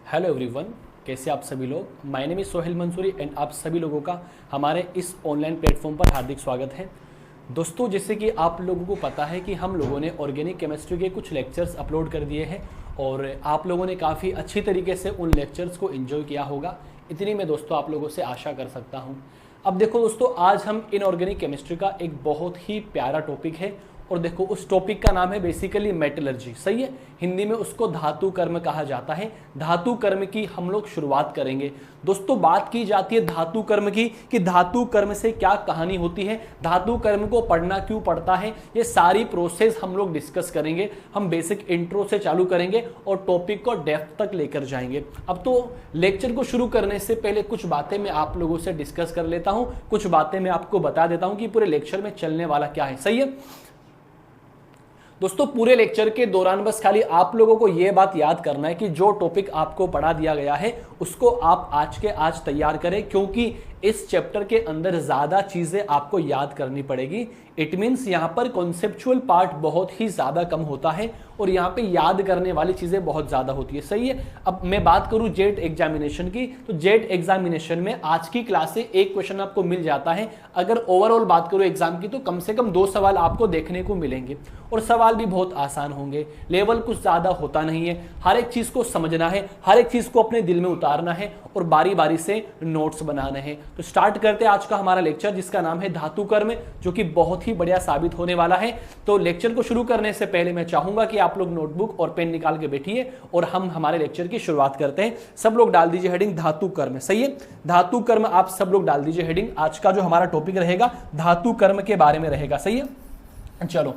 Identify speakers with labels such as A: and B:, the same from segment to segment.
A: Hello everyone, कैसे आप सभी लोग। My name is Sohail Mansuri and आप सभी लोगों का हमारे इस ऑनलाइन प्लेटफॉर्म पर हार्दिक स्वागत है। दोस्तों, जैसे कि आप लोगों को पता है कि हम लोगों ने ऑर्गेनिक केमिस्ट्री के कुछ लेक्चर्स अपलोड कर दिए हैं और आप लोगों ने काफ़ी अच्छी तरीके से उन लेक्चर्स को एंजॉय किया होगा। इतनी मैं दोस्तों आप लोगों से आशा कर सकता हूँ। अब देखो दोस्तों, आज हम इनऑर्गेनिक केमिस्ट्री का एक बहुत ही प्यारा टॉपिक है और देखो उस टॉपिक का नाम है बेसिकली मेटलर्जी। सही है, हिंदी में उसको धातु कर्म कहा जाता है। धातु कर्म की हम लोग शुरुआत करेंगे। दोस्तों, बात की जाती है धातु कर्म की कि धातु कर्म से क्या कहानी होती है, धातु कर्म को पढ़ना क्यों पड़ता है, ये सारी प्रोसेस हम लोग डिस्कस करेंगे। हम बेसिक इंट्रो से चालू करेंगे और टॉपिक को डेप्थ तक लेकर जाएंगे। अब तो लेक्चर को शुरू करने से पहले कुछ बातें मैं आप लोगों से डिस्कस कर लेता हूं, कुछ बातें मैं आपको बता देता हूं कि पूरे लेक्चर में चलने वाला क्या है। सही है दोस्तों, पूरे लेक्चर के दौरान बस खाली आप लोगों को यह बात याद करना है कि जो टॉपिक आपको पढ़ा दिया गया है उसको आप आज के आज तैयार करें, क्योंकि इस चैप्टर के अंदर ज्यादा चीजें आपको याद करनी पड़ेगी। इट मीन्स यहाँ पर कॉन्सेप्चुअल पार्ट बहुत ही ज्यादा कम होता है और यहाँ पे याद करने वाली चीजें बहुत ज्यादा होती है। सही है। अब मैं बात करूं जेट एग्जामिनेशन की, तो जेट एग्जामिनेशन में आज की क्लास से एक क्वेश्चन आपको मिल जाता है। अगर ओवरऑल बात करूं एग्जाम की, तो कम से कम 2 सवाल आपको देखने को मिलेंगे और सवाल भी बहुत आसान होंगे। लेवल कुछ ज्यादा होता नहीं है, हर एक चीज को समझना है, हर एक चीज को अपने दिल में उतारना है और बारी बारी से नोट्स बनाने हैं। तो स्टार्ट करते हैं आज का हमारा लेक्चर, जिसका नाम है धातु कर्म, जो कि बहुत ही बढ़िया साबित होने वाला है। तो लेक्चर को शुरू करने से पहले मैं चाहूंगा कि आप लोग नोटबुक और पेन निकाल के बैठिए और हम हमारे लेक्चर की शुरुआत करते हैं। सब लोग डाल दीजिए हेडिंग धातु कर्म। सही है, धातु कर्म आप सब लोग डाल दीजिए हेडिंग। आज का जो हमारा टॉपिक रहेगा धातु कर्म के बारे में रहेगा। सही है, चलो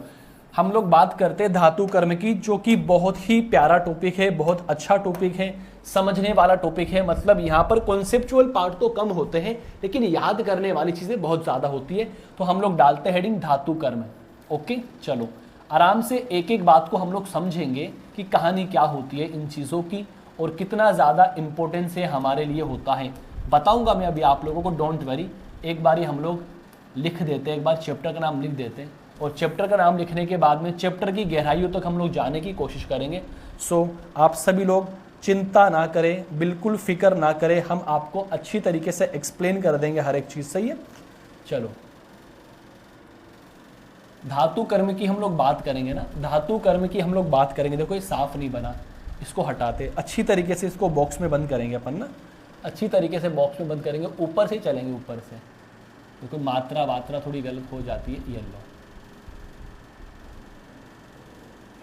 A: हम लोग बात करते हैं धातु कर्म की, जो कि बहुत ही प्यारा टॉपिक है, बहुत अच्छा टॉपिक है, समझने वाला टॉपिक है। मतलब यहाँ पर कॉन्सेप्चुअल पार्ट तो कम होते हैं लेकिन याद करने वाली चीजें बहुत ज्यादा होती है। तो हम लोग डालते हैं हेडिंग धातु कर्म। ओके, चलो आराम से एक एक बात को हम लोग समझेंगे कि कहानी क्या होती है इन चीजों की और कितना ज्यादा इंपॉर्टेंस है हमारे लिए होता है। बताऊंगा मैं अभी आप लोगों को, डोंट वरी। एक बार ही हम लोग लिख देते हैं, एक बार चैप्टर का नाम लिख देते हैं और चैप्टर का नाम लिखने के बाद में चैप्टर की गहराइयों तक हम लोग जाने की कोशिश करेंगे। सो आप सभी लोग चिंता ना करें, बिल्कुल फिक्र ना करें, हम आपको अच्छी तरीके से एक्सप्लेन कर देंगे हर एक चीज। सही है, चलो धातु कर्म की हम लोग बात करेंगे ना, धातु कर्म की हम लोग बात करेंगे। देखो ये साफ नहीं बना, इसको हटाते अच्छी तरीके से, इसको बॉक्स में बंद करेंगे अपन ना, अच्छी तरीके से बॉक्स में बंद करेंगे। ऊपर से चलेंगे, ऊपर से देखो मात्रा वात्रा थोड़ी गलत हो जाती है। ये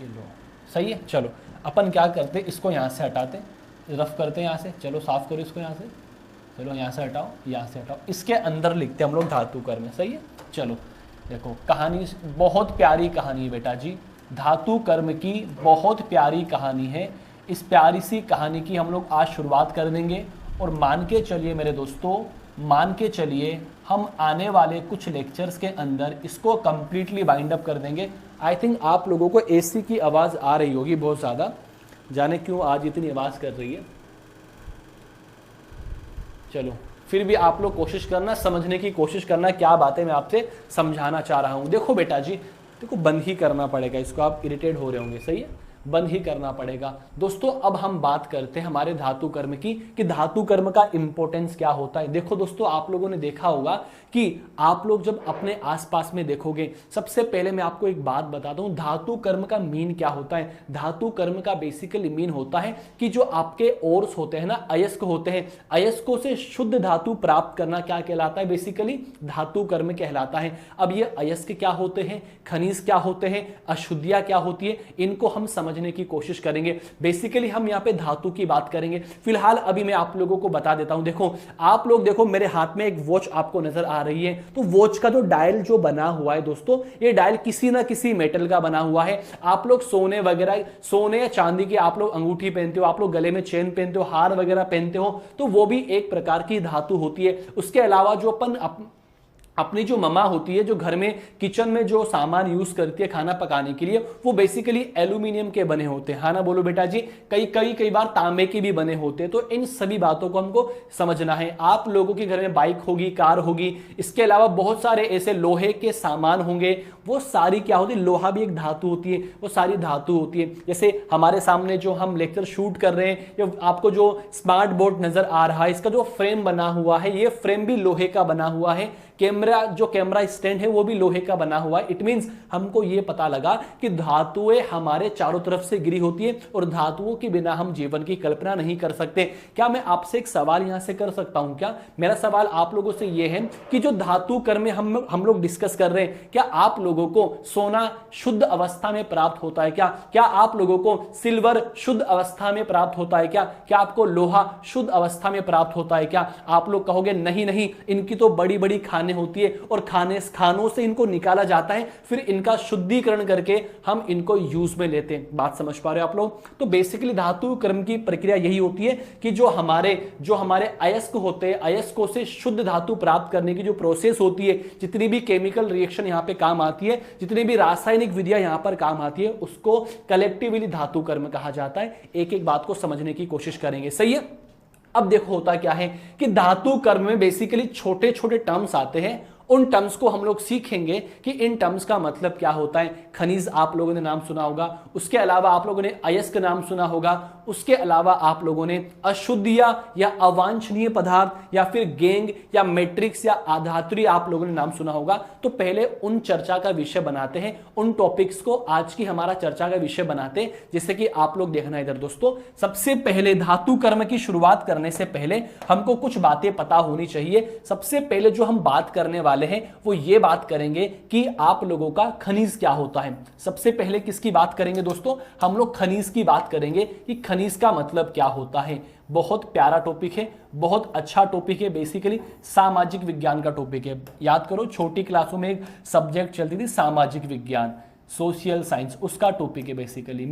A: लो, सही है। चलो अपन क्या करते, इसको यहाँ से हटाते, रफ करते हैं यहाँ से। चलो साफ करो इसको यहाँ से, चलो यहाँ से हटाओ, यहाँ से हटाओ, इसके अंदर लिखते हैं हम लोग धातु कर्म। सही है, चलो देखो कहानी बहुत प्यारी कहानी है बेटा जी, धातु कर्म की बहुत प्यारी कहानी है। इस प्यारी सी कहानी की हम लोग आज शुरुआत कर देंगे और मान के चलिए मेरे दोस्तों, मान के चलिए हम आने वाले कुछ लेक्चर्स के अंदर इसको कंप्लीटली बाइंड अप कर देंगे। आई थिंक आप लोगों को एसी की आवाज़ आ रही होगी बहुत ज़्यादा, जाने क्यों आज इतनी आवाज़ कर रही है। चलो फिर भी आप लोग कोशिश करना, समझने की कोशिश करना क्या बातें मैं आपसे समझाना चाह रहा हूँ। देखो बेटा जी, देखो बंद ही करना पड़ेगा इसको, आप इरिटेट हो रहे होंगे। सही है, बंद ही करना पड़ेगा। दोस्तों अब हम बात करते हैं हमारे धातु कर्म की कि धातु कर्म का इंपॉर्टेंस क्या होता है। देखो दोस्तों, आप लोगों ने देखा होगा कि आप लोग जब अपने आसपास में देखोगे, सबसे पहले मैं आपको एक बात बताता हूं, धातु कर्म का मीन क्या होता है। धातु कर्म का बेसिकली मीन होता है कि जो आपके ओर्स होते हैं ना, अयस्क होते हैं, अयस्कों से शुद्ध धातु प्राप्त करना क्या कहलाता है, बेसिकली धातु कर्म कहलाता है। अब ये अयस्क क्या होते हैं, खनिज क्या होते हैं, अशुद्धियां क्या होती है, इनको हम समझने की कोशिश करेंगे। बेसिकली हम यहाँ पे धातु की बात करेंगे। फिलहाल अभी मैं आप लोगों को बता देता हूं। देखो आप लोग देखो, मेरे हाथ में एक वॉच आपको नजर आ रही है, तो वॉच का जो डायल जो बना हुआ है दोस्तों, ये डायल किसी ना किसी मेटल का बना हुआ है। आप लोग सोने वगैरह, सोने या चांदी की आप लोग अंगूठी पहनते हो, आप लोग गले में चेन पहनते हो, हार वगैरह पहनते हो, तो वो भी एक प्रकार की धातु होती है। उसके अलावा जो अपन अपनी जो ममा होती है, जो घर में किचन में जो सामान यूज करती है खाना पकाने के लिए, वो बेसिकली एल्यूमिनियम के बने होते हैं। हाँ ना बोलो बेटा जी। कई बार तांबे के भी बने होते हैं। तो इन सभी बातों को हमको समझना है। आप लोगों के घर में बाइक होगी, कार होगी, इसके अलावा बहुत सारे ऐसे लोहे के सामान होंगे, वो सारी क्या होती है, लोहा भी एक धातु होती है, वो सारी धातु होती है। जैसे हमारे सामने जो हम लेक्चर शूट कर रहे हैं, या आपको जो स्मार्ट बोर्ड नजर आ रहा है, इसका जो फ्रेम बना हुआ है, ये फ्रेम भी लोहे का बना हुआ है। कैमरा स्टैंड है वो भी लोहे का बना हुआ है। इट मींस हमको ये पता लगा कि धातुएं हमारे चारों तरफ से घिरी होती है और धातुओं के बिना हम जीवन की कल्पना नहीं कर सकते। क्या मैं आपसे एक सवाल यहां से कर सकता हूं? क्या मेरा सवाल आप लोगों से ये है कि जो धातु कर्म में हम लोग डिस्कस कर रहे हैं, क्या आप लोगों को सोना शुद्ध अवस्था में प्राप्त होता है? क्या आप लोगों को सिल्वर शुद्ध अवस्था में प्राप्त होता है? क्या आपको लोहा शुद्ध अवस्था में प्राप्त होता है? क्या आप लोग कहोगे नहीं, इनकी तो बड़ी बड़ी होती है और खानों से इनको निकाला जाता है, फिर इनका शुद्धिकरण करके हम इनको यूज में लेते हैं। बात समझ पा रहे हो आप लोग? तो बेसिकली धातु कर्म की प्रक्रिया यही होती है कि जो हमारे अयस्क होते हैं, अयस्कों से शुद्ध धातु प्राप्त करने की जो प्रोसेस होती है, जितनी भी केमिकल रिएक्शन यहां पे काम आती है, जितनी भी रासायनिक विधियां यहां पर काम आती है, उसको कलेक्टिवली धातु कर्म कहा जाता है। एक एक बात को समझने की कोशिश करेंगे। सही है? अब देखो होता क्या है कि धातु कर्म में बेसिकली छोटे छोटे टर्म्स आते हैं। उन टर्म्स को हम लोग सीखेंगे कि इन टर्म्स का मतलब क्या होता है। खनिज आप लोगों ने नाम सुना होगा, उसके अलावा आप लोगों ने अयस्क नाम सुना होगा, उसके अलावा आप लोगों ने अशुद्धियां या अवांछनीय पदार्थ या फिर गैंग या मैट्रिक्स या आधातुरी आप लोगों ने नाम सुना होगा। तो पहले उन चर्चा का विषय बनाते हैं, उन टॉपिक्स को आज की हमारा चर्चा का विषय बनाते हैं, जिससे कि आप लोग देखना इधर दोस्तों। सबसे पहले धातु कर्म की शुरुआत करने से पहले हमको कुछ बातें पता होनी चाहिए। सबसे पहले जो हम बात करने वाले हैं वो ये बात करेंगे कि आप लोगों का खनिज क्या होता है। सबसे पहले किसकी बात करेंगे दोस्तों? हम लोग खनिज की बात करेंगे कि खनिज का मतलब क्या होता है। बहुत प्यारा टॉपिक है, बहुत अच्छा टॉपिक है। बेसिकली सामाजिक विज्ञान का टॉपिक है। याद करो छोटी क्लासों में एक सब्जेक्ट चलती थी सामाजिक विज्ञान, सोशल साइंस, उसका टॉपिक है बेसिकली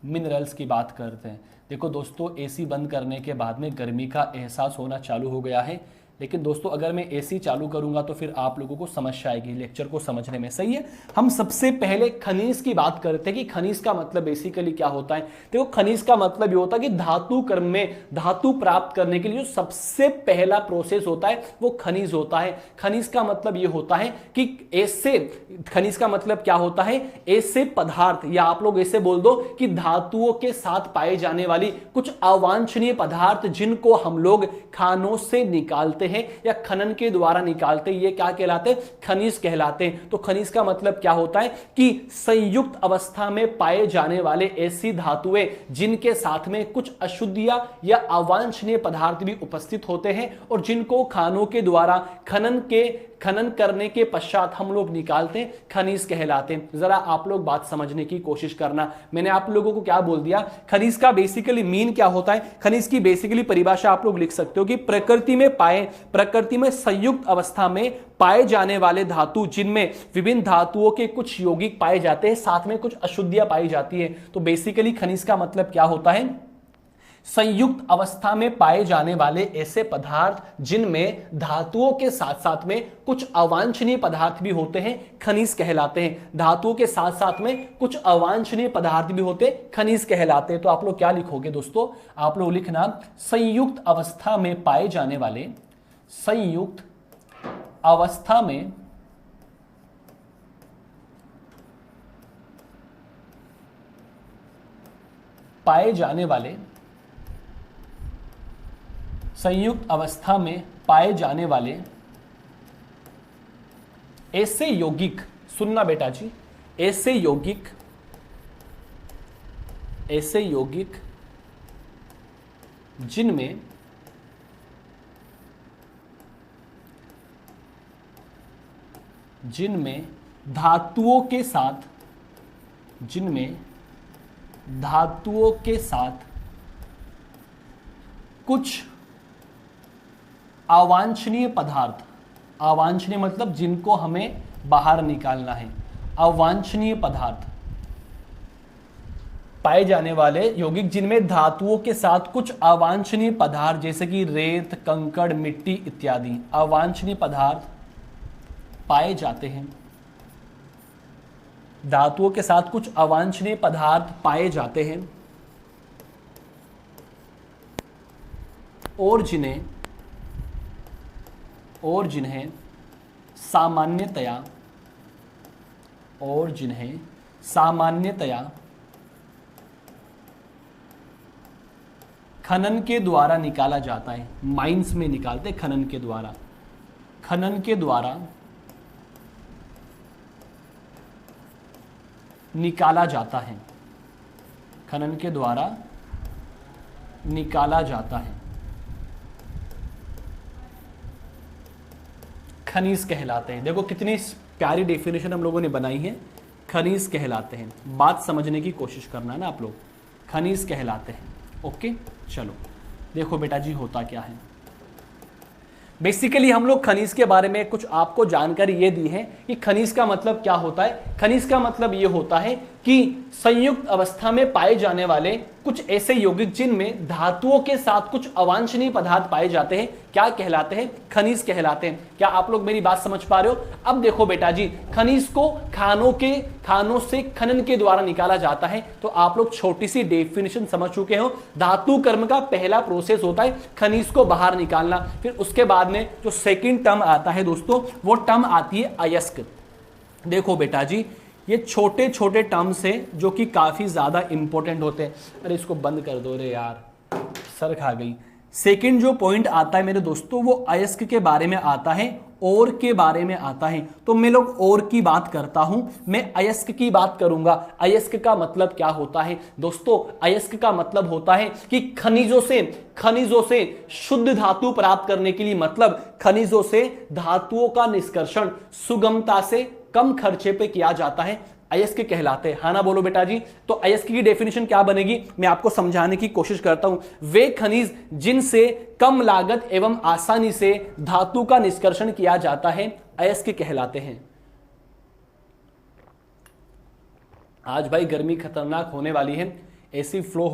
A: मिनरल्स की बात करते हैं। देखो दोस्तों, एसी बंद करने के बाद में गर्मी का एहसास होना चालू हो गया है, लेकिन दोस्तों अगर मैं एसी चालू करूंगा तो फिर आप लोगों को समस्या आएगी लेक्चर को समझने में। सही है? हम सबसे पहले खनिज की बात करते हैं कि खनिज का मतलब बेसिकली क्या होता है। देखो खनिज का मतलब ये होता है कि धातु कर्म में धातु प्राप्त करने के लिए जो सबसे पहला प्रोसेस होता है वो खनिज होता है। खनिज का मतलब ये होता है कि ऐसे, खनिज का मतलब क्या होता है, ऐसे पदार्थ, या आप लोग ऐसे बोल दो कि धातुओं के साथ पाए जाने वाली कुछ अवांछनीय पदार्थ जिनको हम लोग खानों से निकालते हैं या खनन के द्वारा निकालते हैं, ये क्या कहलाते हैं? खनिज कहलाते हैं। तो खनिज का मतलब क्या होता है कि संयुक्त अवस्था में पाए जाने वाले ऐसी धातुएं जिनके साथ में कुछ अशुद्धियां या अवांछनीय पदार्थ भी उपस्थित होते हैं और जिनको खानों के द्वारा खनन करने के पश्चात हम लोग निकालते हैं, खनिज कहलाते हैं। जरा आप लोग बात समझने की कोशिश करना। मैंने आप लोगों को क्या बोल दिया, खनिज का बेसिकली मीन क्या होता है। खनिज की बेसिकली परिभाषा आप लोग लिख सकते हो कि प्रकृति में संयुक्त अवस्था में पाए जाने वाले धातु जिनमें विभिन्न धातुओं के कुछ यौगिक पाए जाते हैं, साथ में कुछ अशुद्धियां पाई जाती है। तो बेसिकली खनिज का मतलब क्या होता है? संयुक्त अवस्था में पाए जाने वाले ऐसे पदार्थ जिनमें धातुओं के साथ साथ में कुछ अवांछनीय पदार्थ भी होते हैं, खनिज कहलाते हैं। धातुओं के साथ साथ में कुछ अवांछनीय पदार्थ भी होते हैं, खनिज कहलाते हैं। तो आप लोग क्या लिखोगे दोस्तों? आप लोग लिखना संयुक्त अवस्था में पाए जाने वाले, संयुक्त अवस्था में पाए जाने वाले, संयुक्त अवस्था में पाए जाने वाले ऐसे यौगिक, सुनना बेटा जी, ऐसे यौगिक जिनमें धातुओं के साथ कुछ अवांछनीय पदार्थ, अवांछनीय मतलब जिनको हमें बाहर निकालना है, अवांछनीय पदार्थ पाए जाने वाले यौगिक जिनमें धातुओं के साथ कुछ अवांछनीय पदार्थ जैसे कि रेत, कंकड़, मिट्टी इत्यादि अवांछनीय पदार्थ पाए जाते हैं। धातुओं के साथ कुछ अवांछनीय पदार्थ पाए जाते हैं और जिन्हें सामान्यतया खनन के द्वारा निकाला जाता है। माइंस में निकालते खनन के द्वारा निकाला जाता है। खनन के द्वारा निकाला जाता है। खनिज कहलाते हैं। देखो कितनी प्यारी डेफिनेशन हम लोगों ने बनाई है। खनिज कहलाते हैं। बात समझने की कोशिश करना ना आप लोग। खनिज कहलाते हैं। ओके, चलो देखो बेटा जी होता क्या है। बेसिकली हम लोग खनिज के बारे में कुछ आपको जानकारी ये दी है कि खनिज का मतलब क्या होता है। खनिज का मतलब ये होता है कि संयुक्त अवस्था में पाए जाने वाले कुछ ऐसे यौगिक जिनमें धातुओं के साथ कुछ अवांछनीय पदार्थ पाए जाते हैं, क्या कहलाते हैं? खनिज कहलाते हैं। क्या आप लोग मेरी बात समझ पा रहे हो? अब देखो बेटा जी, खनिज को खानों से खनन के द्वारा निकाला जाता है। तो आप लोग छोटी सी डेफिनेशन समझ चुके हो। धातु कर्म का पहला प्रोसेस होता है खनिज को बाहर निकालना। फिर उसके बाद में जो सेकंड टर्म आता है दोस्तों, वो टर्म आती है अयस्क। देखो बेटा जी, ये छोटे छोटे टर्म्स हैं जो कि काफी ज्यादा इंपॉर्टेंट होते हैं। अरे इसको बंद कर दो रे यार, सर खा गई। सेकंड जो पॉइंट आता है मेरे दोस्तों, वो अयस्क के बारे में आता है, और के बारे में आता है। तो मैं लोग और की बात करता हूं, मैं अयस्क की बात करूंगा। अयस्क का मतलब क्या होता है दोस्तों? अयस्क का मतलब होता है कि खनिजों से शुद्ध धातु प्राप्त करने के लिए, मतलब खनिजों से धातुओं का निष्कर्षण सुगमता से कम खर्चे पे किया जाता है, अयस्क कहलाते हैं। हाँ ना बोलो बेटा जी। तो अयस्क की डेफिनेशन क्या बनेगी, मैं आपको समझाने की कोशिश करता हूं। वे खनिज जिनसे कम लागत एवं आसानी से धातु का निष्कर्षण किया जाता है, अयस्क कहलाते हैं। आज भाई गर्मी खतरनाक होने वाली है। एसी फेल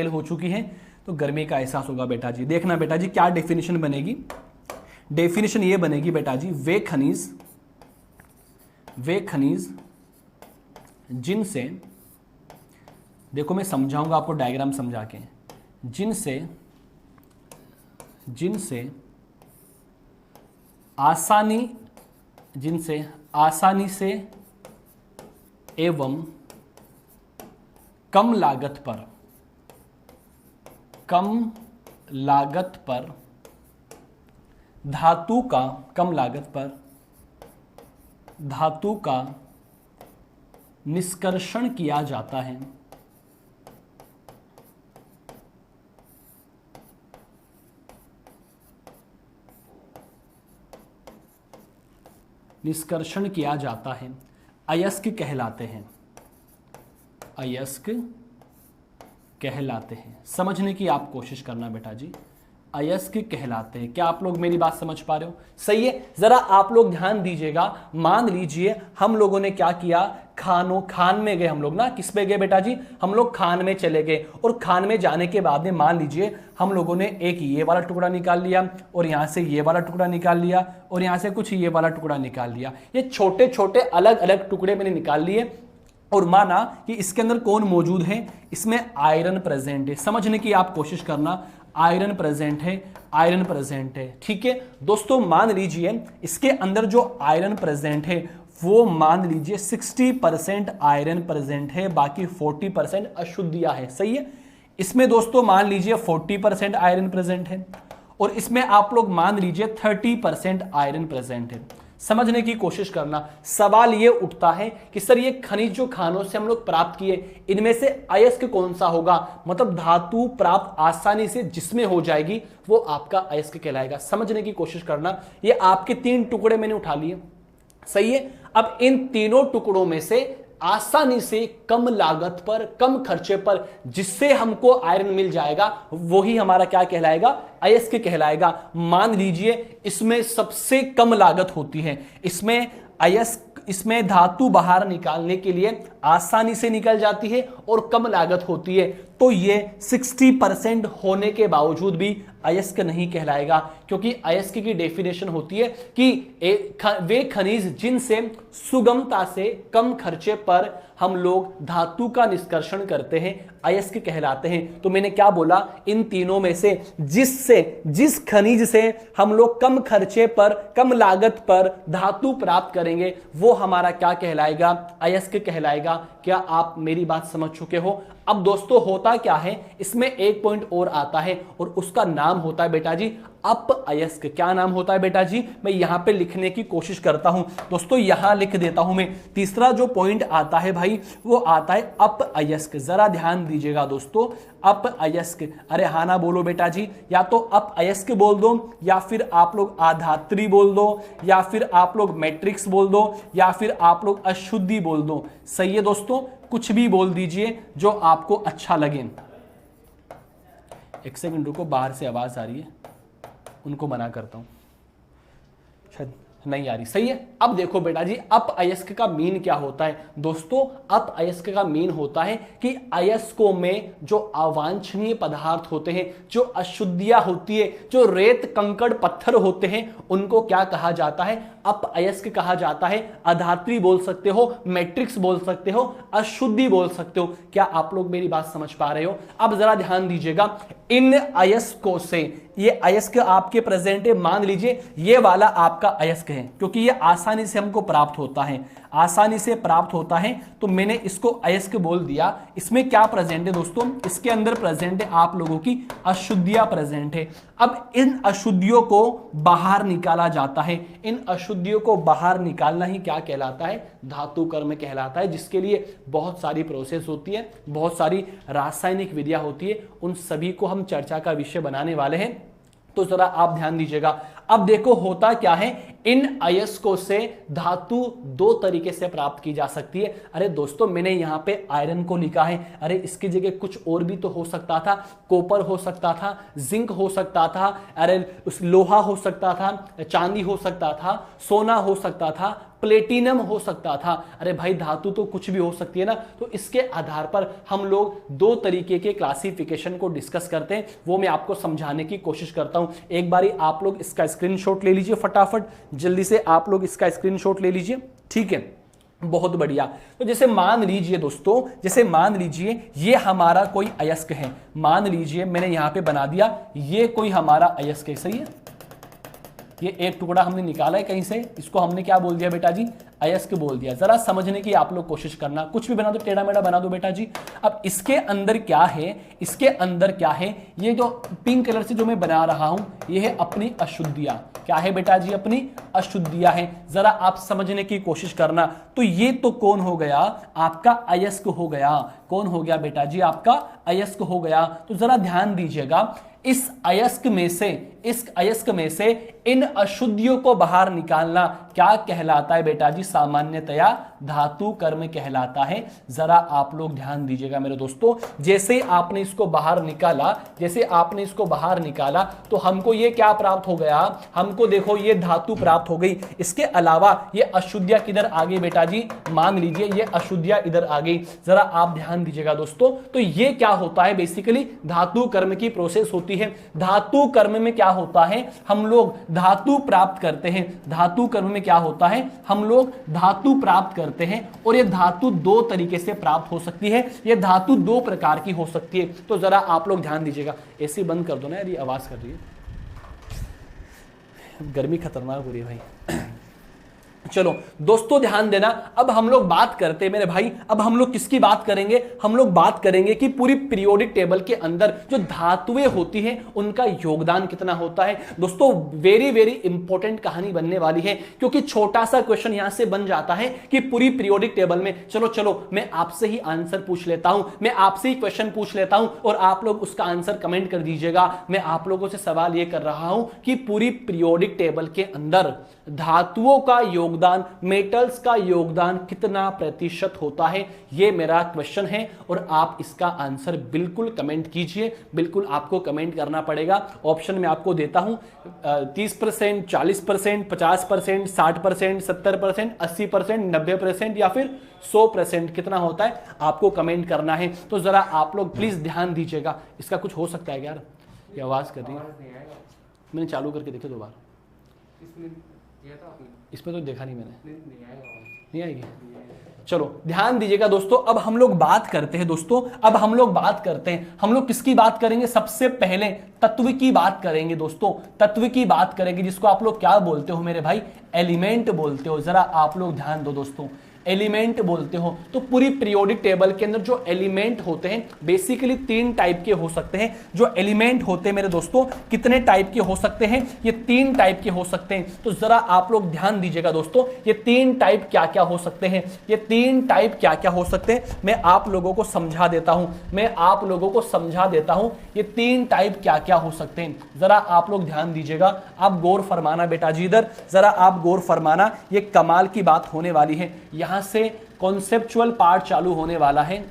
A: हो चुकी है, तो गर्मी का एहसास होगा बेटा जी। देखना बेटा जी क्या डेफिनेशन बनेगी। डेफिनेशन ये बनेगी बेटा जी, वे खनिज जिनसे, देखो मैं समझाऊंगा आपको डायग्राम समझा के, जिनसे आसानी से एवं कम लागत पर धातु का निष्कर्षण किया जाता है। निष्कर्षण किया जाता है, अयस्क कहलाते हैं। अयस्क कहलाते हैं। समझने की आप कोशिश करना बेटा जी, अयस्क कहलाते हैं। क्या आप लोग मेरी बात समझ पा रहे हो? सही है। जरा आप लोग ध्यान दीजिएगा। मान लीजिए हम लोगों ने क्या किया, खान में गए हम लोग ना। किस पे गए बेटा जी? हम लोग खान में चले गए, और खान में जाने के बाद में मान लीजिए हम लोगों ने एक ये वाला टुकड़ा निकाल लिया, और यहां से ये वाला टुकड़ा निकाल लिया, और यहां से कुछ ये वाला टुकड़ा निकाल लिया। ये छोटे छोटे अलग अलग टुकड़े मैंने निकाल लिए, और माना कि इसके अंदर कौन मौजूद है, इसमें आयरन प्रेजेंट है। समझने की आप कोशिश करना, आयरन प्रेजेंट है। ठीक है दोस्तों, मान लीजिए इसके अंदर जो आयरन प्रेजेंट है वो मान लीजिए 60% आयरन प्रेजेंट है, बाकी 40% अशुद्धियां है। सही है। इसमें दोस्तों मान लीजिए 40% आयरन प्रेजेंट है, और इसमें आप लोग मान लीजिए 30% आयरन प्रेजेंट है। समझने की कोशिश करना। सवाल ये उठता है कि सर ये खनिज जो खानों से हम लोग प्राप्त किए, इनमें से अयस्क कौन सा होगा? मतलब धातु प्राप्त आसानी से जिसमें हो जाएगी वो आपका अयस्क कहलाएगा। समझने की कोशिश करना। ये आपके 3 टुकड़े मैंने उठा लिए, सही है। अब इन तीनों टुकड़ों में से आसानी से कम लागत पर, कम खर्चे पर जिससे हमको आयरन मिल जाएगा, वही हमारा क्या कहलाएगा? अयस्क कहलाएगा। मान लीजिए इसमें सबसे कम लागत होती है, इसमें अयस्क इसमें धातु बाहर निकालने के लिए आसानी से निकल जाती है और कम लागत होती है, तो ये 60% होने के बावजूद भी अयस्क नहीं कहलाएगा, क्योंकि अयस्क की डेफिनेशन होती है कि वे खनिज जिनसे सुगमता से कम खर्चे पर हम लोग धातु का निष्कर्षण करते हैं अयस्क कहलाते हैं। तो मैंने क्या बोला, इन तीनों में से जिस खनिज से हम लोग कम खर्चे पर कम लागत पर धातु प्राप्त करेंगे वो हमारा क्या कहलाएगा, अयस्क कहलाएगा। क्या आप मेरी बात समझ चुके हो? अब दोस्तों होता क्या है, इसमें एक पॉइंट और आता है और उसका नाम होता है बेटा जी अपअयस्क। क्या नाम होता है बेटा जी? मैं यहां पे लिखने की कोशिश करता हूं दोस्तों, यहां लिख देता हूं मैं। तीसरा जो पॉइंट आता है भाई वो आता है अपअयस्क। जरा ध्यान दीजिएगा दोस्तों, अपअयस्क। अरे हाँ ना बोलो बेटा जी, या तो अपअयस्क बोल दो, या फिर आप लोग आधात्री बोल दो, या फिर आप लोग मैट्रिक्स बोल दो, या फिर आप लोग अशुद्धि बोल दो। सही है दोस्तों, कुछ भी बोल दीजिए जो आपको अच्छा लगे। एक सेकंड रुको, बाहर से आवाज आ रही है, उनको मना करता हूं, शायद नहीं आ रही। सही है। अब देखो बेटा जी अपअयस्क का मीन क्या होता है दोस्तों? अपअयस्क का मीन होता है कि अयस्कों में जो अवांछनीय पदार्थ होते हैं, जो अशुद्धियां होती है, जो रेत कंकड़ पत्थर होते हैं, उनको क्या कहा जाता है? अपअयस्क कहा जाता है। अधात्री बोल सकते हो, मैट्रिक्स बोल सकते हो, अशुद्धि बोल सकते हो। क्या आप लोग मेरी बात समझ पा रहे हो? अब जरा ध्यान दीजिएगा, इन अयस्कों से, ये अयस्क आपके प्रेजेंट है, मान लीजिए ये वाला आपका अयस्क है, क्योंकि ये आसानी से हमको प्राप्त होता है, आसानी से प्राप्त होता है, तो मैंने इसको अयस्क बोल दिया। इसमें क्या प्रेजेंट है दोस्तों? इसके अंदर प्रेजेंट है आप लोगों की अशुद्धियां प्रेजेंट है। अब इन अशुद्धियों को बाहर निकाला जाता है। इन अशुद्धियों को बाहर निकालना ही क्या कहलाता है? धातु कर्म कहलाता है, जिसके लिए बहुत सारी प्रोसेस होती है, बहुत सारी रासायनिक विधियां होती है। उन सभी को हम चर्चा का विषय बनाने वाले हैं, तो जरा आप ध्यान दीजिएगा। अब देखो होता क्या है, इन अयस्कों से धातु दो तरीके से प्राप्त की जा सकती है। अरे दोस्तों मैंने यहां पे आयरन को लिखा है, अरे इसकी जगह कुछ और भी तो हो सकता था, कॉपर हो सकता था, जिंक हो सकता था, अरे उस लोहा हो सकता था, चांदी हो सकता था, सोना हो सकता था, प्लेटिनम हो सकता था। अरे भाई धातु तो कुछ भी हो सकती है ना। तो इसके आधार पर हम लोग दो तरीके के क्लासिफिकेशन को डिस्कस करते हैं, वो मैं आपको समझाने की कोशिश करता हूं। एक बारी आप लोग इसका स्क्रीनशॉट ले लीजिए, फटाफट जल्दी से आप लोग इसका स्क्रीनशॉट ले लीजिए, ठीक है, बहुत बढ़िया। तो जैसे मान लीजिए दोस्तों, जैसे मान लीजिए ये हमारा कोई अयस्क है, मान लीजिए मैंने यहां पे बना दिया ये कोई हमारा अयस्क है, सही है। ये एक टुकड़ा हमने निकाला है कहीं से, इसको हमने क्या बोल दिया बेटा जी? अयस्क बोल दिया। जरा समझने की आप लोग कोशिश करना, कुछ भी बना दो, टेढ़ा मेढ़ा बना दो बेटा जी। अब इसके अंदर क्या है, इसके अंदर क्या है? ये जो पिंक कलर से जो मैं बना रहा हूं ये है अपनी अशुद्धियां। क्या है बेटा जी? अपनी अशुद्धियां हैं। जरा आप समझने की कोशिश करना। तो ये तो कौन हो गया? आपका अयस्क हो गया। कौन हो गया बेटा जी? आपका अयस्क हो गया। तो जरा ध्यान दीजिएगा, इस अयस्क में से इन अशुद्धियों को बाहर निकालना क्या कहलाता है बेटा जी? सामान्यतया धातु कर्म कहलाता है। जरा आप लोग ध्यान दीजिएगा मेरे दोस्तों, जैसे आपने इसको बाहर निकाला, जैसे आपने इसको बाहर निकाला तो हमको ये क्या प्राप्त हो गया? हमको देखो ये धातु प्राप्त हो गई। इसके अलावा ये अशुद्धियां किधर आ गई बेटा जी? मान लीजिए ये अशुद्धियां इधर आ गई। जरा आप ध्यान दीजिएगा दोस्तों, तो ये क्या होता है? बेसिकली धातु कर्म की प्रोसेस होती है। धातु कर्म में क्या होता है? हम लोग धातु प्राप्त करते हैं। धातु कर्म में क्या होता है? हम लोग धातु प्राप्त करते हैं, और ये धातु दो तरीके से प्राप्त हो सकती है, ये धातु दो प्रकार की हो सकती है। तो जरा आप लोग ध्यान दीजिएगा। एसी बंद कर दो ना यार, ये आवाज कर रही है, गर्मी खतरनाक हो रही है भाई। चलो दोस्तों ध्यान देना, अब हम लोग बात करते हैं मेरे भाई, अब हम लोग किसकी बात करेंगे? हम लोग बात करेंगे कि पूरी पीरियोडिक टेबल के अंदर जो धातुएं होती हैं उनका योगदान कितना होता है। दोस्तों वेरी वेरी इंपॉर्टेंट कहानी बनने वाली है, क्योंकि छोटा सा क्वेश्चन यहां से बन जाता है कि पूरी पीरियोडिक टेबल में, चलो मैं आपसे ही आंसर पूछ लेता हूं, मैं आपसे ही क्वेश्चन पूछ लेता हूं और आप लोग उसका आंसर कमेंट कर दीजिएगा। मैं आप लोगों से सवाल यह कर रहा हूं कि पूरी पीरियोडिक टेबल के अंदर धातुओं का योगदान, मेटल्स का योगदान कितना प्रतिशत होता है, ये मेरा क्वेश्चन है और आप इसका आंसर बिल्कुल कमेंट कीजिए। बिल्कुल आपको कमेंट करना पड़ेगा। ऑप्शन में आपको देता हूं 30%, 40%, 50%, 60%, 70%, 80%, 90% या फिर 100% कितना होता है आपको कमेंट करना है। तो जरा आप लोग प्लीज ध्यान दीजिएगा। इसका कुछ हो सकता है यार, ये आवाज कर रही है, मैंने चालू करके देखे 2 बार, इसमें तो देखा नहीं मैंने, नहीं आएगी। चलो ध्यान दीजिएगा दोस्तों। अब हम लोग बात करते हैं दोस्तों, अब हम लोग बात करते हैं, हम लोग किसकी बात करेंगे, सबसे पहले तत्व की बात करेंगे दोस्तों। तत्व की बात करेंगे जिसको आप लोग क्या बोलते हो मेरे भाई, एलिमेंट बोलते हो। जरा आप लोग ध्यान दो दोस्तों, एलिमेंट बोलते हो। तो पूरी पीरियोडिक टेबल के अंदर जो एलिमेंट होते हैं बेसिकली 3 टाइप के हो सकते हैं। जो एलिमेंट होते हैं मेरे दोस्तों कितने टाइप के हो सकते हैं, ये 3 टाइप के हो सकते हैं। तो जरा आप लोग ध्यान दीजिएगा दोस्तों, ये 3 टाइप क्या क्या हो सकते हैं, ये 3 टाइप क्या क्या हो सकते हैं, मैं आप लोगों को समझा देता हूं, मैं आप लोगों को समझा देता हूं ये 3 टाइप क्या क्या हो सकते हैं। जरा आप लोग ध्यान दीजिएगा, आप गौर फरमाना बेटा जी, इधर जरा आप गौर फरमाना, ये कमाल की बात होने वाली है। यहां से कॉन्सेप्चुअल पार्ट चालू होने वाला है।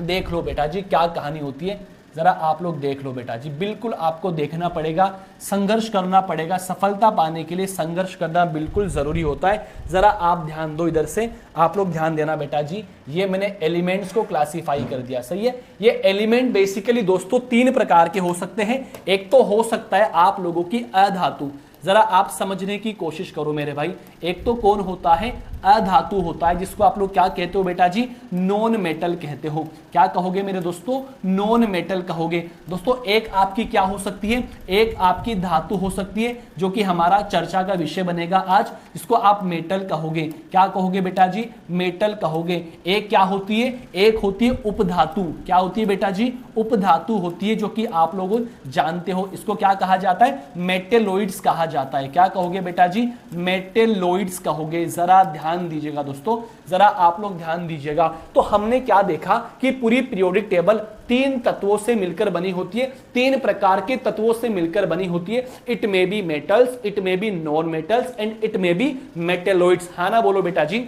A: देख लो बेटा जी क्या कहानी होती है, जरा आप लोग देख लो बेटा जी। बिल्कुल आपको देखना पड़ेगा, संघर्ष करना पड़ेगा, सफलता पाने के लिए संघर्ष करना बिल्कुल जरूरी होता है। जरा आप ध्यान दो, इधर से आप लोग ध्यान देना बेटा जी। ये मैंने एलिमेंट्स को क्लासिफाई कर दिया, सही है। ये एलिमेंट बेसिकली दोस्तों 3 प्रकार के हो सकते हैं। एक तो हो सकता है आप लोगों की अधातु, जरा आप समझने की कोशिश करो मेरे भाई। एक तो कौन होता है, अधातु होता है, जिसको आप लोग क्या कहते हो बेटा जी, नॉन मेटल कहते हो। क्या कहोगे मेरे दोस्तों, नॉन मेटल कहोगे दोस्तों। एक आपकी क्या हो सकती है, एक आपकी धातु हो सकती है जो कि हमारा चर्चा का विषय बनेगा आज, जिसको आप मेटल कहोगे। क्या कहोगे बेटा जी, मेटल कहोगे। एक क्या होती है, एक होती है उपधातु। क्या होती है बेटा जी, उपधातु होती है, जो कि आप लोग जानते हो। इसको क्या कहा जाता है, मेटेलोइड्स कहा जाता है। क्या कहोगे बेटा जी, मेटेलोइड्स कहोगे। जरा ध्यान दीजिएगा दोस्तों, जरा आप लोग ध्यान दीजिएगा। तो हमने क्या देखा कि पूरी पीरियोडिक टेबल 3 तत्वों से मिलकर बनी होती है, 3 प्रकार के तत्वों से मिलकर बनी होती है। It may be metals, it may be non metals and it may be metalloids. हाँ ना बोलो बेटा जी।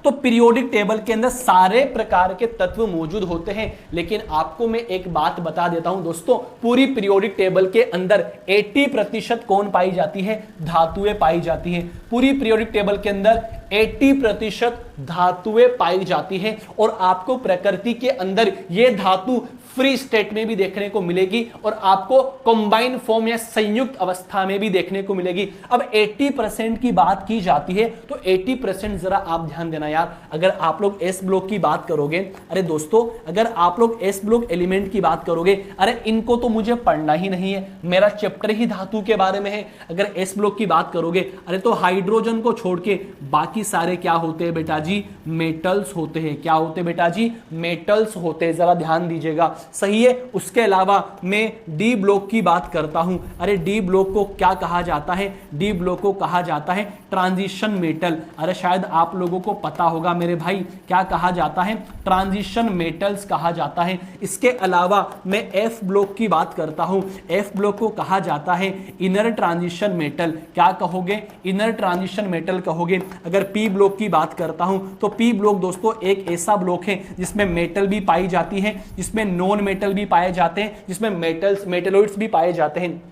A: तो पीरियोडिक टेबल के अंदर सारे प्रकार के तत्व मौजूद होते हैं। लेकिन आपको मैं एक बात बता देता हूं दोस्तों, पूरी पीरियोडिक टेबल के अंदर 80% कौन पाई जाती है, धातुएं पाई जाती हैं। पूरी पीरियोडिक टेबल के अंदर 80% धातुएं पाई जाती हैं। और आपको प्रकृति के अंदर यह धातु फ्री स्टेट में भी देखने को मिलेगी और आपको कंबाइन फॉर्म या संयुक्त अवस्था में भी देखने को मिलेगी। अब 80% की बात की जाती है तो 80% जरा आप ध्यान देना यार। अगर आप लोग एस ब्लॉक की बात करोगे, अरे दोस्तों अगर आप लोग एस ब्लॉक एलिमेंट की बात करोगे, अरे इनको तो मुझे पढ़ना ही नहीं है, मेरा चैप्टर ही धातु के बारे में है। अगर एस ब्लॉक की बात करोगे, अरे तो हाइड्रोजन को छोड़ के बाकी सारे क्या होते हैं बेटा जी, मेटल्स होते हैं। क्या होते हैं बेटा जी, मेटल्स होते हैं। जरा ध्यान दीजिएगा, सही है। उसके अलावा मैं डी ब्लॉक की बात करता हूं। अरे डी ब्लॉक को क्या कहा जाता है, डी ब्लॉक को कहा जाता है ट्रांजिशन मेटल। अरे शायद आप लोगों को पता होगा मेरे भाई, क्या कहा जाता है, ट्रांजिशन मेटल्स कहा जाता है। इसके अलावा मैं एफ ब्लॉक की बात करता हूं। एफ ब्लॉक को कहा जाता है इनर ट्रांजिशन मेटल। क्या कहोगे, इनर ट्रांजिशन मेटल कहोगे। अगर पी ब्लॉक की बात करता हूं तो पी ब्लॉक दोस्तों एक ऐसा ब्लॉक है जिसमें मेटल भी पाई जाती है, जिसमें नॉन मेटल भी पाए जाते हैं, जिसमें मेटलोइड्स भी पाए जाते हैं।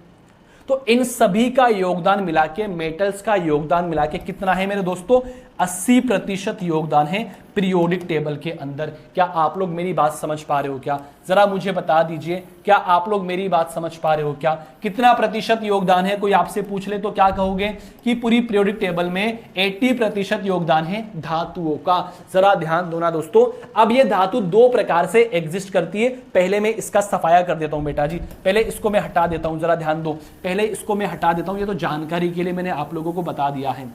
A: तो इन सभी का योगदान मिला के, मेटल्स का योगदान मिला के कितना है मेरे दोस्तों, 80% योगदान है पीरियोडिक टेबल के अंदर। क्या आप लोग मेरी बात समझ पा रहे हो क्या, जरा मुझे बता दीजिए, क्या आप लोग मेरी बात समझ पा रहे हो क्या, कितना प्रतिशत योगदान है। कोई आपसे पूछ ले तो क्या कहोगे कि पूरी पीरियोडिक टेबल में 80% योगदान है धातुओं का। जरा ध्यान दो ना दोस्तों। अब ये धातु 2 प्रकार से एग्जिस्ट करती है। पहले मैं इसका सफाया कर देता हूं बेटा जी, पहले इसको मैं हटा देता हूं, जरा ध्यान दो, पहले इसको मैं हटा देता हूं। ये तो जानकारी के लिए मैंने आप लोगों को बता दिया है,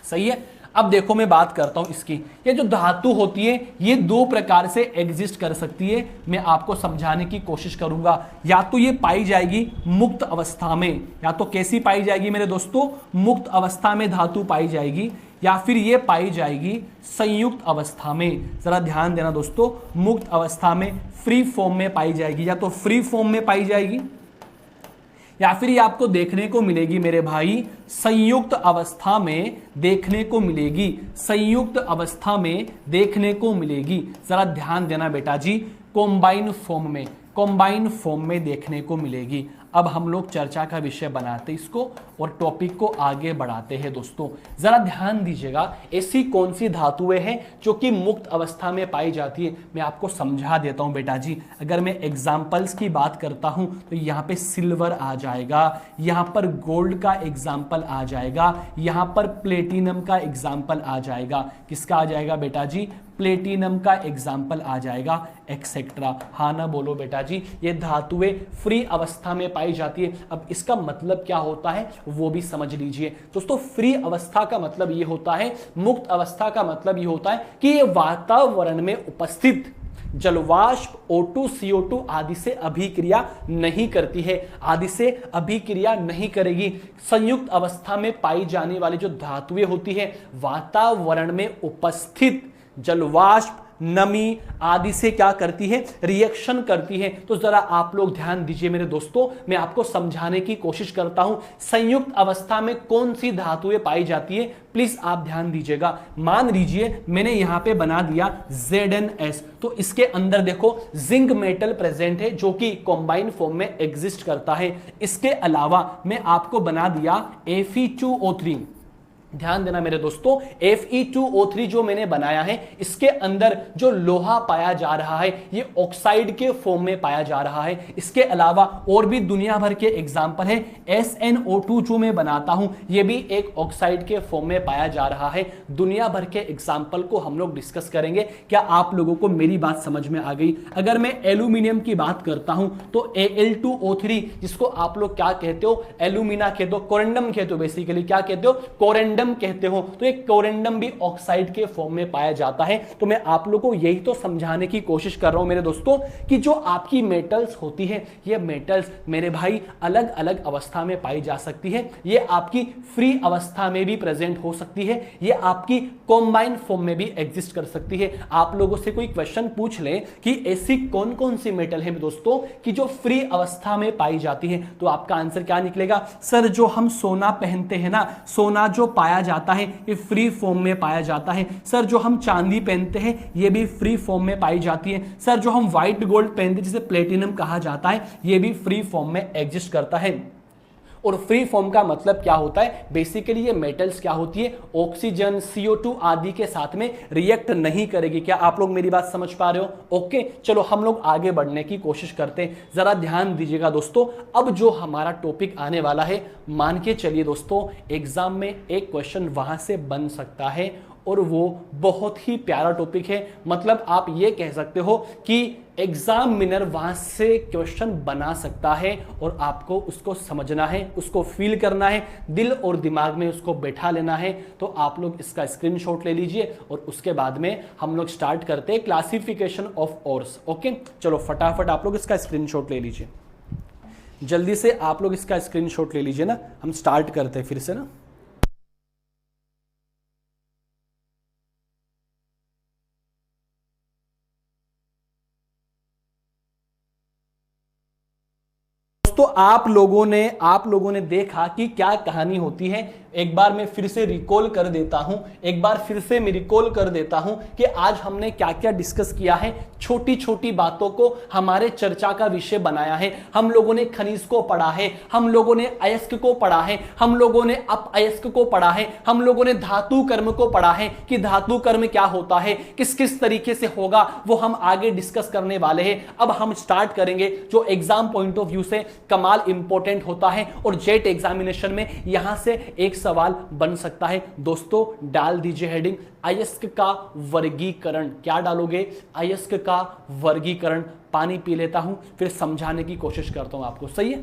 A: सही है। अब देखो मैं बात करता हूं इसकी। ये जो धातु होती है ये 2 प्रकार से एग्जिस्ट कर सकती है। मैं आपको समझाने की कोशिश करूंगा। या तो ये पाई जाएगी मुक्त अवस्था में, या तो कैसी पाई जाएगी मेरे दोस्तों, मुक्त अवस्था में धातु पाई जाएगी, या फिर ये पाई जाएगी संयुक्त अवस्था में। जरा ध्यान देना दोस्तों, मुक्त अवस्था में फ्री फॉर्म में पाई जाएगी, या तो फ्री फॉर्म में पाई जाएगी या फिर ये आपको देखने को मिलेगी मेरे भाई संयुक्त अवस्था में देखने को मिलेगी, संयुक्त अवस्था में देखने को मिलेगी। जरा ध्यान देना बेटा जी, कॉम्बाइन फॉर्म में, कॉम्बाइन फॉर्म में देखने को मिलेगी। अब हम लोग चर्चा का विषय बनाते इसको और टॉपिक को आगे बढ़ाते हैं। दोस्तों जरा ध्यान दीजिएगा, ऐसी कौन सी धातुएं हैं जो कि मुक्त अवस्था में पाई जाती है, मैं आपको समझा देता हूं बेटा जी। अगर मैं एग्जाम्पल्स की बात करता हूं तो यहां पे सिल्वर आ जाएगा, यहां पर गोल्ड का एग्जाम्पल आ जाएगा, यहां पर प्लेटिनम का एग्जाम्पल आ जाएगा। किसका आ जाएगा बेटा जी? प्लेटिनम का एग्जाम्पल आ जाएगा, एक्सेट्रा। हाँ ना बोलो बेटा जी। ये धातुएं फ्री अवस्था में पाई जाती है। अब इसका मतलब क्या होता है वो भी समझ लीजिए दोस्तों। फ्री अवस्था का मतलब ये होता है, मुक्त अवस्था का मतलब ये होता है कि ये वातावरण में उपस्थित जलवाष्प O2, CO2 आदि से अभिक्रिया नहीं करती है, आदि से अभिक्रिया नहीं करेगी। संयुक्त अवस्था में पाई जाने वाली जो धातुएं होती है वातावरण में उपस्थित जलवाष्प, नमी आदि से क्या करती है? रिएक्शन करती है। तो जरा आप लोग ध्यान दीजिए मेरे दोस्तों, मैं आपको समझाने की कोशिश करता हूं संयुक्त अवस्था में कौन सी धातुएं पाई जाती है, प्लीज आप ध्यान दीजिएगा। मान लीजिए मैंने यहां पे बना दिया ZnS, तो इसके अंदर देखो जिंक मेटल प्रेजेंट है जो कि कॉम्बाइन फॉर्म में एग्जिस्ट करता है। इसके अलावा मैं आपको बना दिया Fe2O3। ध्यान देना मेरे दोस्तों, Fe2O3 जो मैंने बनाया है इसके अंदर जो लोहा पाया जा रहा है ये ऑक्साइड के फॉर्म में पाया जा रहा है। इसके अलावा और भी दुनिया भर के एग्जाम्पल है। SnO2 जो मैं बनाता हूं ये भी एक ऑक्साइड के फॉर्म में पाया जा रहा है। दुनिया भर के एग्जाम्पल को हम लोग डिस्कस करेंगे। क्या आप लोगों को मेरी बात समझ में आ गई? अगर मैं एल्यूमिनियम की बात करता हूं तो Al2O3 जिसको आप लोग क्या कहते हो? एल्यूमिना कहते हो, कोरेंडम कहते हो, बेसिकली क्या कहते हो? कोरेंडम कहते हो। तो एक कोरेंडम भी ऑक्साइड के फॉर्म में पाया जाता है। तो मैं आप लोगों को यही तो समझाने की कोशिश कर रहा हूं मेरे दोस्तों कि जो आपकी मेटल्स होती है ये मेटल्स मेरे भाई अलग अलग अवस्था में पाई जा सकती है। ये आपकी फ्री अवस्था में भी प्रेजेंट हो सकती है, ये आपकी कॉम्बाइन फॉर्म में भी एग्जिस्ट कर सकती है। आप लोगों से कोई क्वेश्चन पूछ ले कि ऐसी कौन कौन सी मेटल है दोस्तों कि जो फ्री अवस्था में पाई जाती है, तो आपका आंसर क्या निकलेगा? सर जो हम सोना पहनते हैं ना, सोना जो पाया जाता है ये फ्री फॉर्म में पाया जाता है। सर जो हम चांदी पहनते हैं ये भी फ्री फॉर्म में पाई जाती है। सर जो हम व्हाइट गोल्ड पहनते हैं जिसे प्लेटिनम कहा जाता है ये भी फ्री फॉर्म में एग्जिस्ट करता है। और फ्री फॉर्म का मतलब क्या होता है? बेसिकली ये मेटल्स क्या होती है? ऑक्सीजन, CO2 आदि के साथ में रिएक्ट नहीं करेगी। क्या आप लोग मेरी बात समझ पा रहे हो? ओके, चलो हम लोग आगे बढ़ने की कोशिश करते हैं। जरा ध्यान दीजिएगा दोस्तों, अब जो हमारा टॉपिक आने वाला है, मान के चलिए दोस्तों एग्जाम में एक क्वेश्चन वहां से बन सकता है और वो बहुत ही प्यारा टॉपिक है। मतलब आप ये कह सकते हो कि एग्जामिनर वहां से क्वेश्चन बना सकता है और आपको उसको समझना है, उसको फील करना है, दिल और दिमाग में उसको बैठा लेना है। तो आप लोग इसका स्क्रीनशॉट ले लीजिए और उसके बाद में हम लोग स्टार्ट करते हैं क्लासिफिकेशन ऑफ ओर्स। ओके, चलो फटाफट आप लोग इसका स्क्रीनशॉट ले लीजिए, जल्दी से आप लोग इसका स्क्रीनशॉट ले लीजिए ना, हम स्टार्ट करते हैं फिर से ना। तो आप लोगों ने देखा कि क्या कहानी होती है। एक बार मैं फिर से रिकॉल कर देता हूं, कि आज हमने क्या क्या डिस्कस किया है। छोटी छोटी बातों को हमारे चर्चा का विषय बनाया है। हम लोगों ने खनिज को पढ़ा है, हम लोगों ने अयस्क को पढ़ा है, हम लोगों ने अपअयस्क को पढ़ा है, हम लोगों ने धातु कर्म को पढ़ा है कि धातु कर्म क्या होता है, किस किस तरीके से होगा, वो हम आगे डिस्कस करने वाले हैं। अब हम स्टार्ट करेंगे जो एग्जाम पॉइंट ऑफ व्यू से कमाल इंपॉर्टेंट होता है और जेट एग्जामिनेशन में यहां से एक सवाल बन सकता है। दोस्तों डाल दीजिए हेडिंग अयस्क का वर्गीकरण। क्या डालोगे? अयस्क का वर्गीकरण। पानी पी लेता हूं फिर समझाने की कोशिश करता हूं आपको। सही है?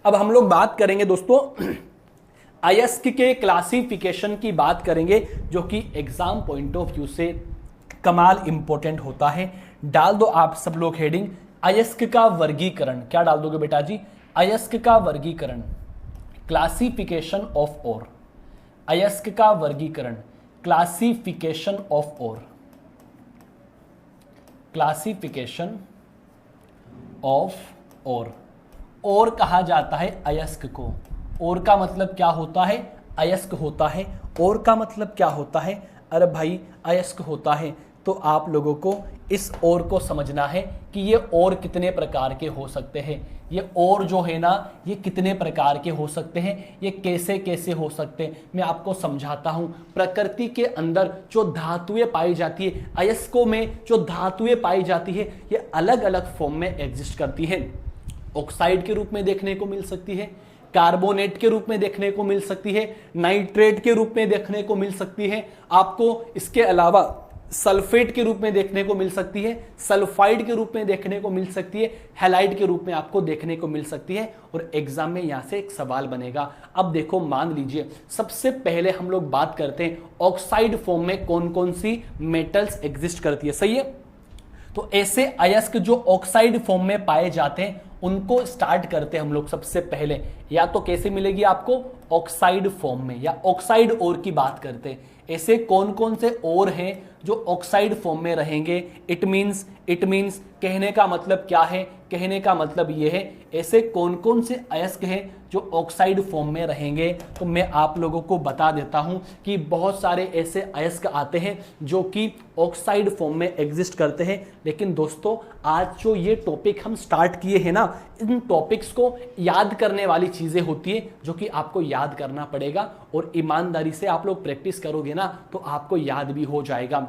A: अब हम लोग बात करेंगे दोस्तों अयस्क के क्लासिफिकेशन की बात करेंगे जो कि एग्जाम पॉइंट ऑफ व्यू से कमाल इंपॉर्टेंट होता है। डाल दो आप सब लोग हेडिंग अयस्क का वर्गीकरण। क्या डाल दोगे बेटा जी? अयस्क का वर्गीकरण, क्लासिफिकेशन ऑफ ओर। अयस्क का वर्गीकरण, classification of ore. Classification of ore कहा जाता है अयस्क को। और का मतलब क्या होता है? अयस्क होता है। और का मतलब क्या होता है? अरे भाई अयस्क होता है। तो आप लोगों को इस और को समझना है कि ये और कितने प्रकार के हो सकते हैं। ये और जो है ना, ये कितने प्रकार के हो सकते हैं, ये कैसे कैसे हो सकते हैं, मैं आपको समझाता हूं। प्रकृति के अंदर जो धातुएं पाई जाती है, अयस्कों में जो धातुएं पाई जाती है, ये अलग अलग फॉर्म में एग्जिस्ट करती है। ऑक्साइड के रूप में देखने को मिल सकती है, कार्बोनेट के रूप में देखने को मिल सकती है, नाइट्रेट के रूप में देखने को मिल सकती है, आपको इसके अलावा सल्फेट के रूप में देखने को मिल सकती है, सल्फाइड के रूप में देखने को मिल सकती है, हैलाइड के रूप में आपको देखने को मिल सकती है। और एग्जाम में यहां से एक सवाल बनेगा। अब देखो, मान लीजिए सबसे पहले हम लोग बात करते हैं ऑक्साइड फॉर्म में कौन कौन सी मेटल्स एग्जिस्ट करती है। सही है, तो ऐसे अयस्क जो ऑक्साइड फॉर्म में पाए जाते हैं उनको स्टार्ट करते हैं हम लोग सबसे पहले। या तो कैसे मिलेगी आपको? ऑक्साइड फॉर्म में, या ऑक्साइड ओर की बात करते हैं। ऐसे कौन कौन से और हैं जो ऑक्साइड फॉर्म में रहेंगे? इट मींस कहने का मतलब क्या है? कहने का मतलब यह है ऐसे कौन कौन से अयस्क हैं जो ऑक्साइड फॉर्म में रहेंगे। तो मैं आप लोगों को बता देता हूं कि बहुत सारे ऐसे अयस्क आते हैं जो कि ऑक्साइड फॉर्म में एग्जिस्ट करते हैं। लेकिन दोस्तों, आज जो ये टॉपिक हम स्टार्ट किए हैं ना, इन टॉपिक्स को याद करने वाली चीजें होती है जो कि आपको याद करना पड़ेगा, और ईमानदारी से आप लोग प्रैक्टिस करोगे ना तो आपको याद भी हो जाएगा।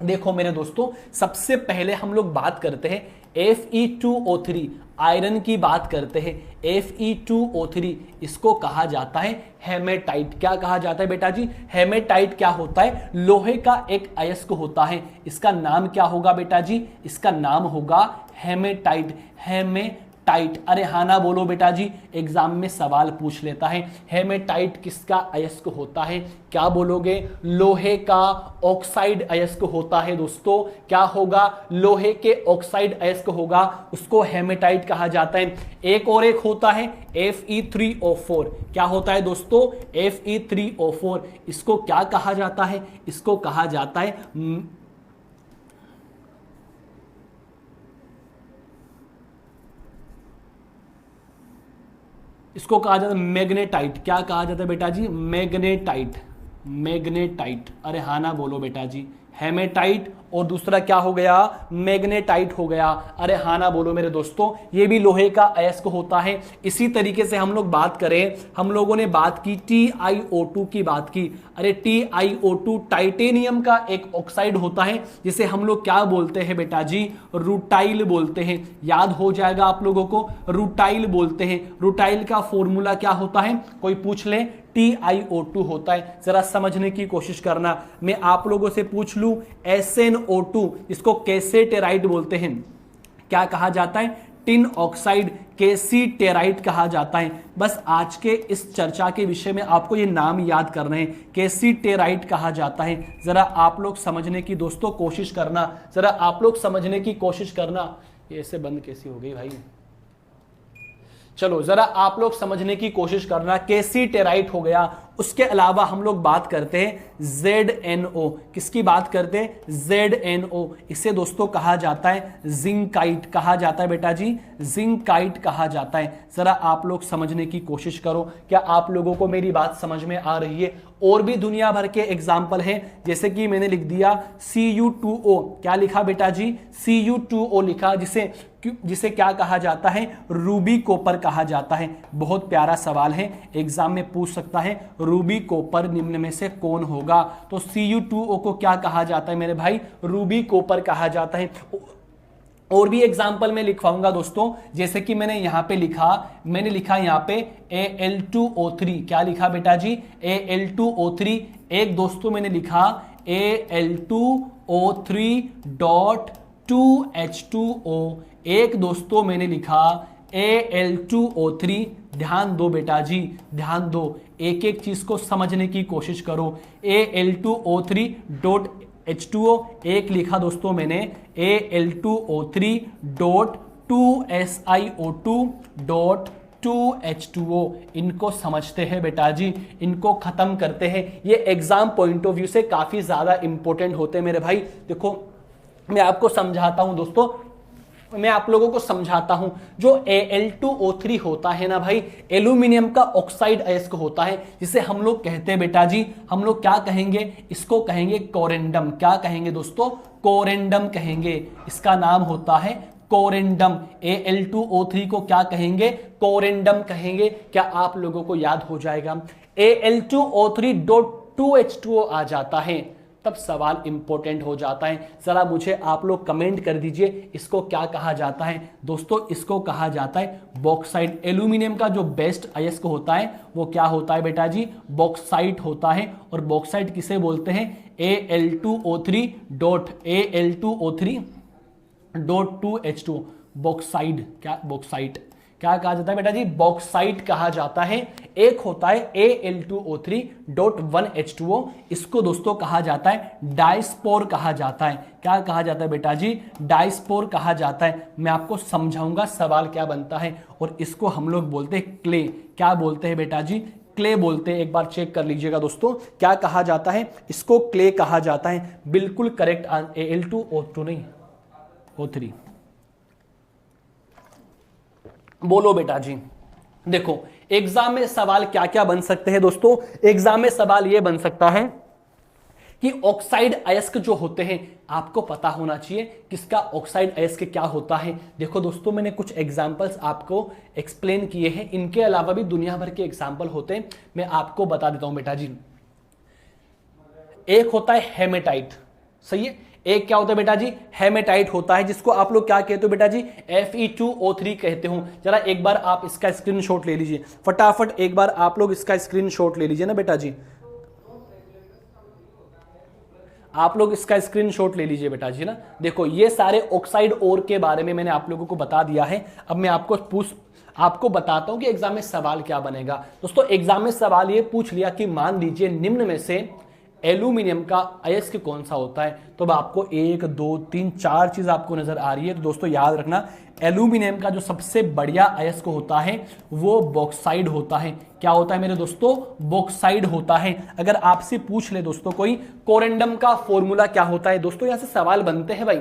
A: देखो मेरे दोस्तों, सबसे पहले हम लोग बात करते हैं Fe2O3, आयरन की बात करते हैं। Fe2O3 इसको कहा जाता है हेमेटाइट। क्या कहा जाता है बेटा जी? हेमेटाइट क्या होता है? लोहे का एक अयस्क होता है। इसका नाम क्या होगा बेटा जी? इसका नाम होगा हेमेटाइट। हेमेटाइट, अरे हाँ ना बोलो बेटा जी, एग्जाम में सवाल पूछ लेता है। हेमेटाइट किसका अयस्क होता है? क्या बोलोगे? लोहे का ऑक्साइड अयस्क होता है दोस्तों। क्या होगा? लोहे के ऑक्साइड अयस्क होगा, उसको हेमेटाइट कहा जाता है। एक और एक होता है Fe3O4। क्या होता है दोस्तों? Fe3O4, इसको क्या कहा जाता है? इसको कहा जाता है इसको कहा जाता है मैग्नेटाइट। क्या कहा जाता है बेटा जी? मैग्नेटाइट। मैग्नेटाइट, अरे हाँ ना बोलो बेटा जी। हेमेटाइट और दूसरा क्या हो गया? मैग्नेटाइट हो गया। अरे हाँ ना बोलो मेरे दोस्तों, ये भी लोहे का अयस्क होता है। इसी तरीके से हम लोग बात करें, हम लोगों ने बात की TiO2 की बात की। अरे TiO2 टाइटेनियम का एक ऑक्साइड होता है जिसे हम लोग क्या बोलते हैं बेटा जी? रूटाइल बोलते हैं। याद हो जाएगा आप लोगों को, रूटाइल बोलते हैं। रूटाइल का फॉर्मूला क्या होता है? कोई पूछ ले, TiO2 होता है। जरा समझने की कोशिश करना। मैं आप लोगों से पूछ लूं, SnO2 इसको कैसेटेराइट बोलते हैं। क्या कहा जाता है? टिन ऑक्साइड कैसीटेराइट कहा जाता है। बस आज के इस चर्चा के विषय में आपको ये नाम याद करना है, कैसीटेराइट कहा जाता है। जरा आप लोग समझने की दोस्तों कोशिश करना, जरा आप लोग समझने की कोशिश करना। ये ऐसे बंद कैसी हो गई भाई? चलो जरा आप लोग समझने की कोशिश करना। कैसीटेराइट हो गया। उसके अलावा हम लोग बात करते हैं ZnO। किसकी बात करते हैं? ZnO। इसे दोस्तों कहा जाता है जिंकाइट। कहा जाता है बेटा जी? जिंकाइट कहा जाता है। जरा आप लोग समझने की कोशिश करो। क्या आप लोगों को मेरी बात समझ में आ रही है? और भी दुनिया भर के एग्जाम्पल हैं, जैसे कि मैंने लिख दिया Cu2O। क्या लिखा बेटा जी? Cu2O लिखा, जिसे क्या कहा जाता है? रूबी कॉपर कहा जाता है। बहुत प्यारा सवाल है, एग्जाम में पूछ सकता है, रूबी कॉपर निम्न में से कौन होगा? तो Cu2O को क्या कहा जाता है मेरे भाई? रूबी कॉपर कहा जाता है। और भी एग्जाम्पल में लिखवाऊंगा दोस्तों, जैसे कि मैंने यहां पे लिखा, यहां पे Al2O3। क्या लिखा बेटा जी? Al2O3। एक दोस्तों मैंने लिखा Al2O3.2H2O। एक दोस्तों मैंने लिखा Al2O3। ध्यान दो बेटा जी, ध्यान दो, एक एक चीज को समझने की कोशिश करो। Al2O3.H2O एक लिखा दोस्तों मैंने, Al2O3.2SiO2.2H2O। इनको समझते हैं बेटा जी, इनको खत्म करते हैं। ये एग्जाम पॉइंट ऑफ व्यू से काफी ज्यादा इंपॉर्टेंट होते हैं मेरे भाई। देखो मैं आपको समझाता हूं दोस्तों, मैं आप लोगों को समझाता हूं। जो Al2O3 होता है ना भाई, एल्यूमिनियम का ऑक्साइड अयस्क होता है, जिसे हम लोग कहते हैं बेटा जी, हम लोग क्या कहेंगे, इसको कहेंगे कोरेंडम। क्या कहेंगे दोस्तों, कोरेंडम कहेंगे। इसका नाम होता है कोरेंडम। Al2O3 को क्या कहेंगे, कोरेंडम कहेंगे। क्या आप लोगों को याद हो जाएगा? Al2O3.2H2O आ जाता है, तब सवाल इंपॉर्टेंट हो जाता है। जरा मुझे आप लोग कमेंट कर दीजिए, इसको क्या कहा जाता है दोस्तों? इसको कहा जाता है बॉक्साइट। एल्यूमिनियम का जो बेस्ट अयस्क होता है वो क्या होता है बेटा जी, बॉक्साइट होता है। और बॉक्साइट किसे बोलते हैं, Al2O3.2H2O, बॉक्साइड। क्या बॉक्साइट क्या कहा जाता है बेटा जी, बॉक्साइट कहा जाता है। एक होता है Al2O3.1H2O, इसको दोस्तों कहा जाता है डाइस्पोर कहा जाता है। क्या कहा जाता है बेटा जी, डाइस्पोर कहा जाता है। मैं आपको समझाऊंगा सवाल क्या बनता है। और इसको हम लोग बोलते हैं क्ले। क्या बोलते हैं बेटा जी, क्ले बोलते हैं। एक बार चेक कर लीजिएगा दोस्तों, क्या कहा जाता है, इसको क्ले कहा जाता है। बिल्कुल करेक्ट, Al2O2 नहीं, O3। बोलो बेटा जी। देखो एग्जाम में सवाल क्या क्या बन सकते हैं दोस्तों, एग्जाम में सवाल यह बन सकता है कि ऑक्साइड अयस्क जो होते हैं, आपको पता होना चाहिए किसका ऑक्साइड अयस्क क्या होता है। देखो दोस्तों, मैंने कुछ एग्जांपल्स आपको एक्सप्लेन किए हैं, इनके अलावा भी दुनिया भर के एग्जांपल होते हैं, मैं आपको बता देता हूं बेटा जी। एक होता है हेमेटाइट, सही है। एक क्या होता है बेटा जी, हेमेटाइट होता है, जिसको आप लोग क्या कहते हो बेटा जी, Fe2O3 कहते हो। जरा एक बार आप इसका स्क्रीनशॉट ले लीजिए फटाफट, एक बार आप लोग इसका स्क्रीनशॉट ले लीजिए ना बेटा जी, आप लोग इसका स्क्रीनशॉट ले लीजिए बेटा जी ना। देखो ये सारे ऑक्साइड ओर के बारे में मैंने आप लोगों को बता दिया है। अब मैं आपको बताता हूं कि एग्जाम में सवाल क्या बनेगा। दोस्तों एग्जाम में सवाल ये पूछ लिया कि मान लीजिए निम्न में से एल्यूमिनियम का अयस्क कौन सा होता है, तो अब आपको 1 2 3 4 चीज आपको नजर आ रही है। तो दोस्तों याद रखना, एल्यूमिनियम का जो सबसे बढ़िया अयस्क होता है वो बॉक्साइड होता है। क्या होता है मेरे दोस्तों, बॉक्साइड होता है। अगर आपसे पूछ ले दोस्तों कोई कोरेंडम का फॉर्मूला क्या होता है, दोस्तों यहां से सवाल बनते हैं भाई।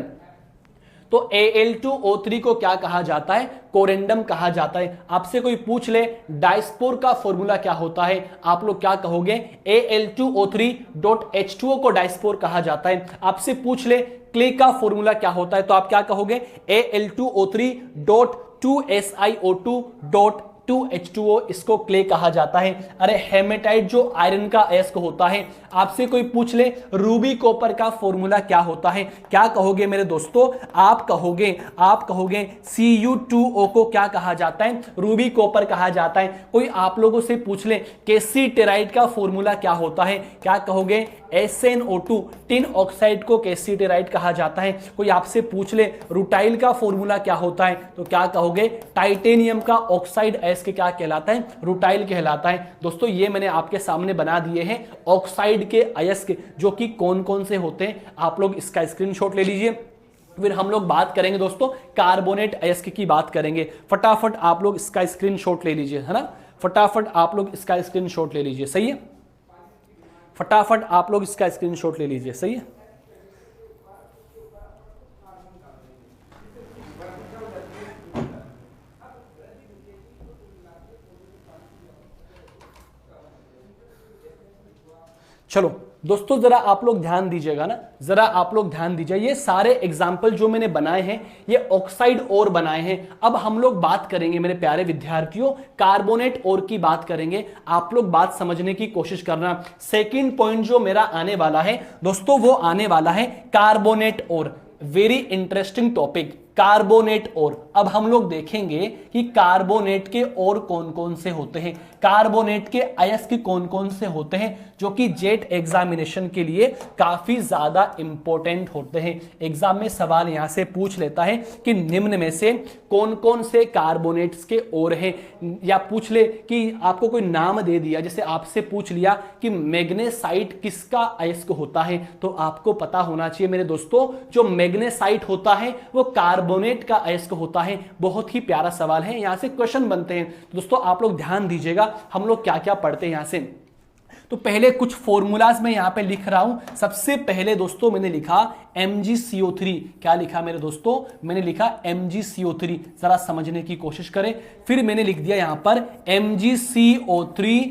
A: तो Al2O3 को क्या कहा जाता है, कोरेंडम कहा जाता है। आपसे कोई पूछ ले डाइस्पोर का फॉर्मूला क्या होता है, आप लोग क्या कहोगे, Al2O3.H2O को डाइस्पोर कहा जाता है। आपसे पूछ ले क्ले का फॉर्मूला क्या होता है, तो आप क्या कहोगे, Al2O3.2SiO2.2H2O, इसको क्ले कहा जाता है। अरे हेमेटाइट जो आयरन का अयस्क होता है, आपसे कोई पूछ ले रूबी कॉपर का फॉर्मूला क्या होता है, क्या कहोगे मेरे दोस्तों, आप कहोगे Cu2O को क्या कहा जाता है, रूबी कॉपर कहा जाता है। कोई आप लोगों से पूछ ले कैसीटेराइट का फॉर्मूला क्या होता है, क्या कहोगे, SnO2, टिन ऑक्साइड को कैसीटेराइट कहा जाता है। कोई आपसे पूछ ले रूटाइल का फॉर्मूला क्या होता है, तो क्या कहोगे, टाइटेनियम का ऑक्साइड अयस्क क्या कहलाता है, रूटाइल कहलाता है। दोस्तों ये मैंने आपके सामने बना दिए हैं ऑक्साइड के अयस्क, जो कि कौन कौन से होते हैं। आप लोग इसका स्क्रीनशॉट ले लीजिए। फिर हम लोग बात करेंगे दोस्तों कार्बोनेट अयस्क की बात करेंगे। फटाफट आप लोग इसका स्क्रीनशॉट ले लीजिए, है ना, फटाफट आप लोग इसका स्क्रीनशॉट ले लीजिए, सही है। फटाफट आप लोग इसका स्क्रीनशॉट ले लीजिए, सही है। चलो दोस्तों जरा आप लोग ध्यान दीजिएगा ना, जरा आप लोग ध्यान दीजिए। ये सारे एग्जाम्पल जो मैंने बनाए हैं ये ऑक्साइड ओर बनाए हैं। अब हम लोग बात करेंगे मेरे प्यारे विद्यार्थियों कार्बोनेट ओर की बात करेंगे। आप लोग बात समझने की कोशिश करना। सेकंड पॉइंट जो मेरा आने वाला है दोस्तों, वो आने वाला है कार्बोनेट ओर। वेरी इंटरेस्टिंग टॉपिक, कार्बोनेट ओर। अब हम लोग देखेंगे कि कार्बोनेट के और कौन कौन से होते हैं, कार्बोनेट के अयस्क कौन कौन से होते हैं, जो कि जेट एग्जामिनेशन के लिए काफी ज्यादा इंपॉर्टेंट होते हैं। एग्जाम में सवाल यहां से पूछ लेता है कि निम्न में से कौन कौन से कार्बोनेट्स के ओर हैं, या पूछ ले कि आपको कोई नाम दे दिया, जैसे आपसे पूछ लिया कि मैग्नेसाइट किसका अयस्क होता है, तो आपको पता होना चाहिए मेरे दोस्तों जो मैग्नेसाइट होता है वो कार्बोनेट का अयस्क होता है। बहुत ही प्यारा सवाल है, यहां से क्वेश्चन बनते हैं। दोस्तों आप लोग ध्यान दीजिएगा हम लोग क्या क्या पढ़ते हैं यहां से। तो पहले कुछ फॉर्मूलाज मैं यहां पे लिख रहा हूं। सबसे पहले दोस्तों मैंने लिखा MgCO3। क्या लिखा मेरे दोस्तों? मैंने लिखा MgCO3। जरा समझने की कोशिश करें। फिर मैंने लिख दिया यहां पर MgCO3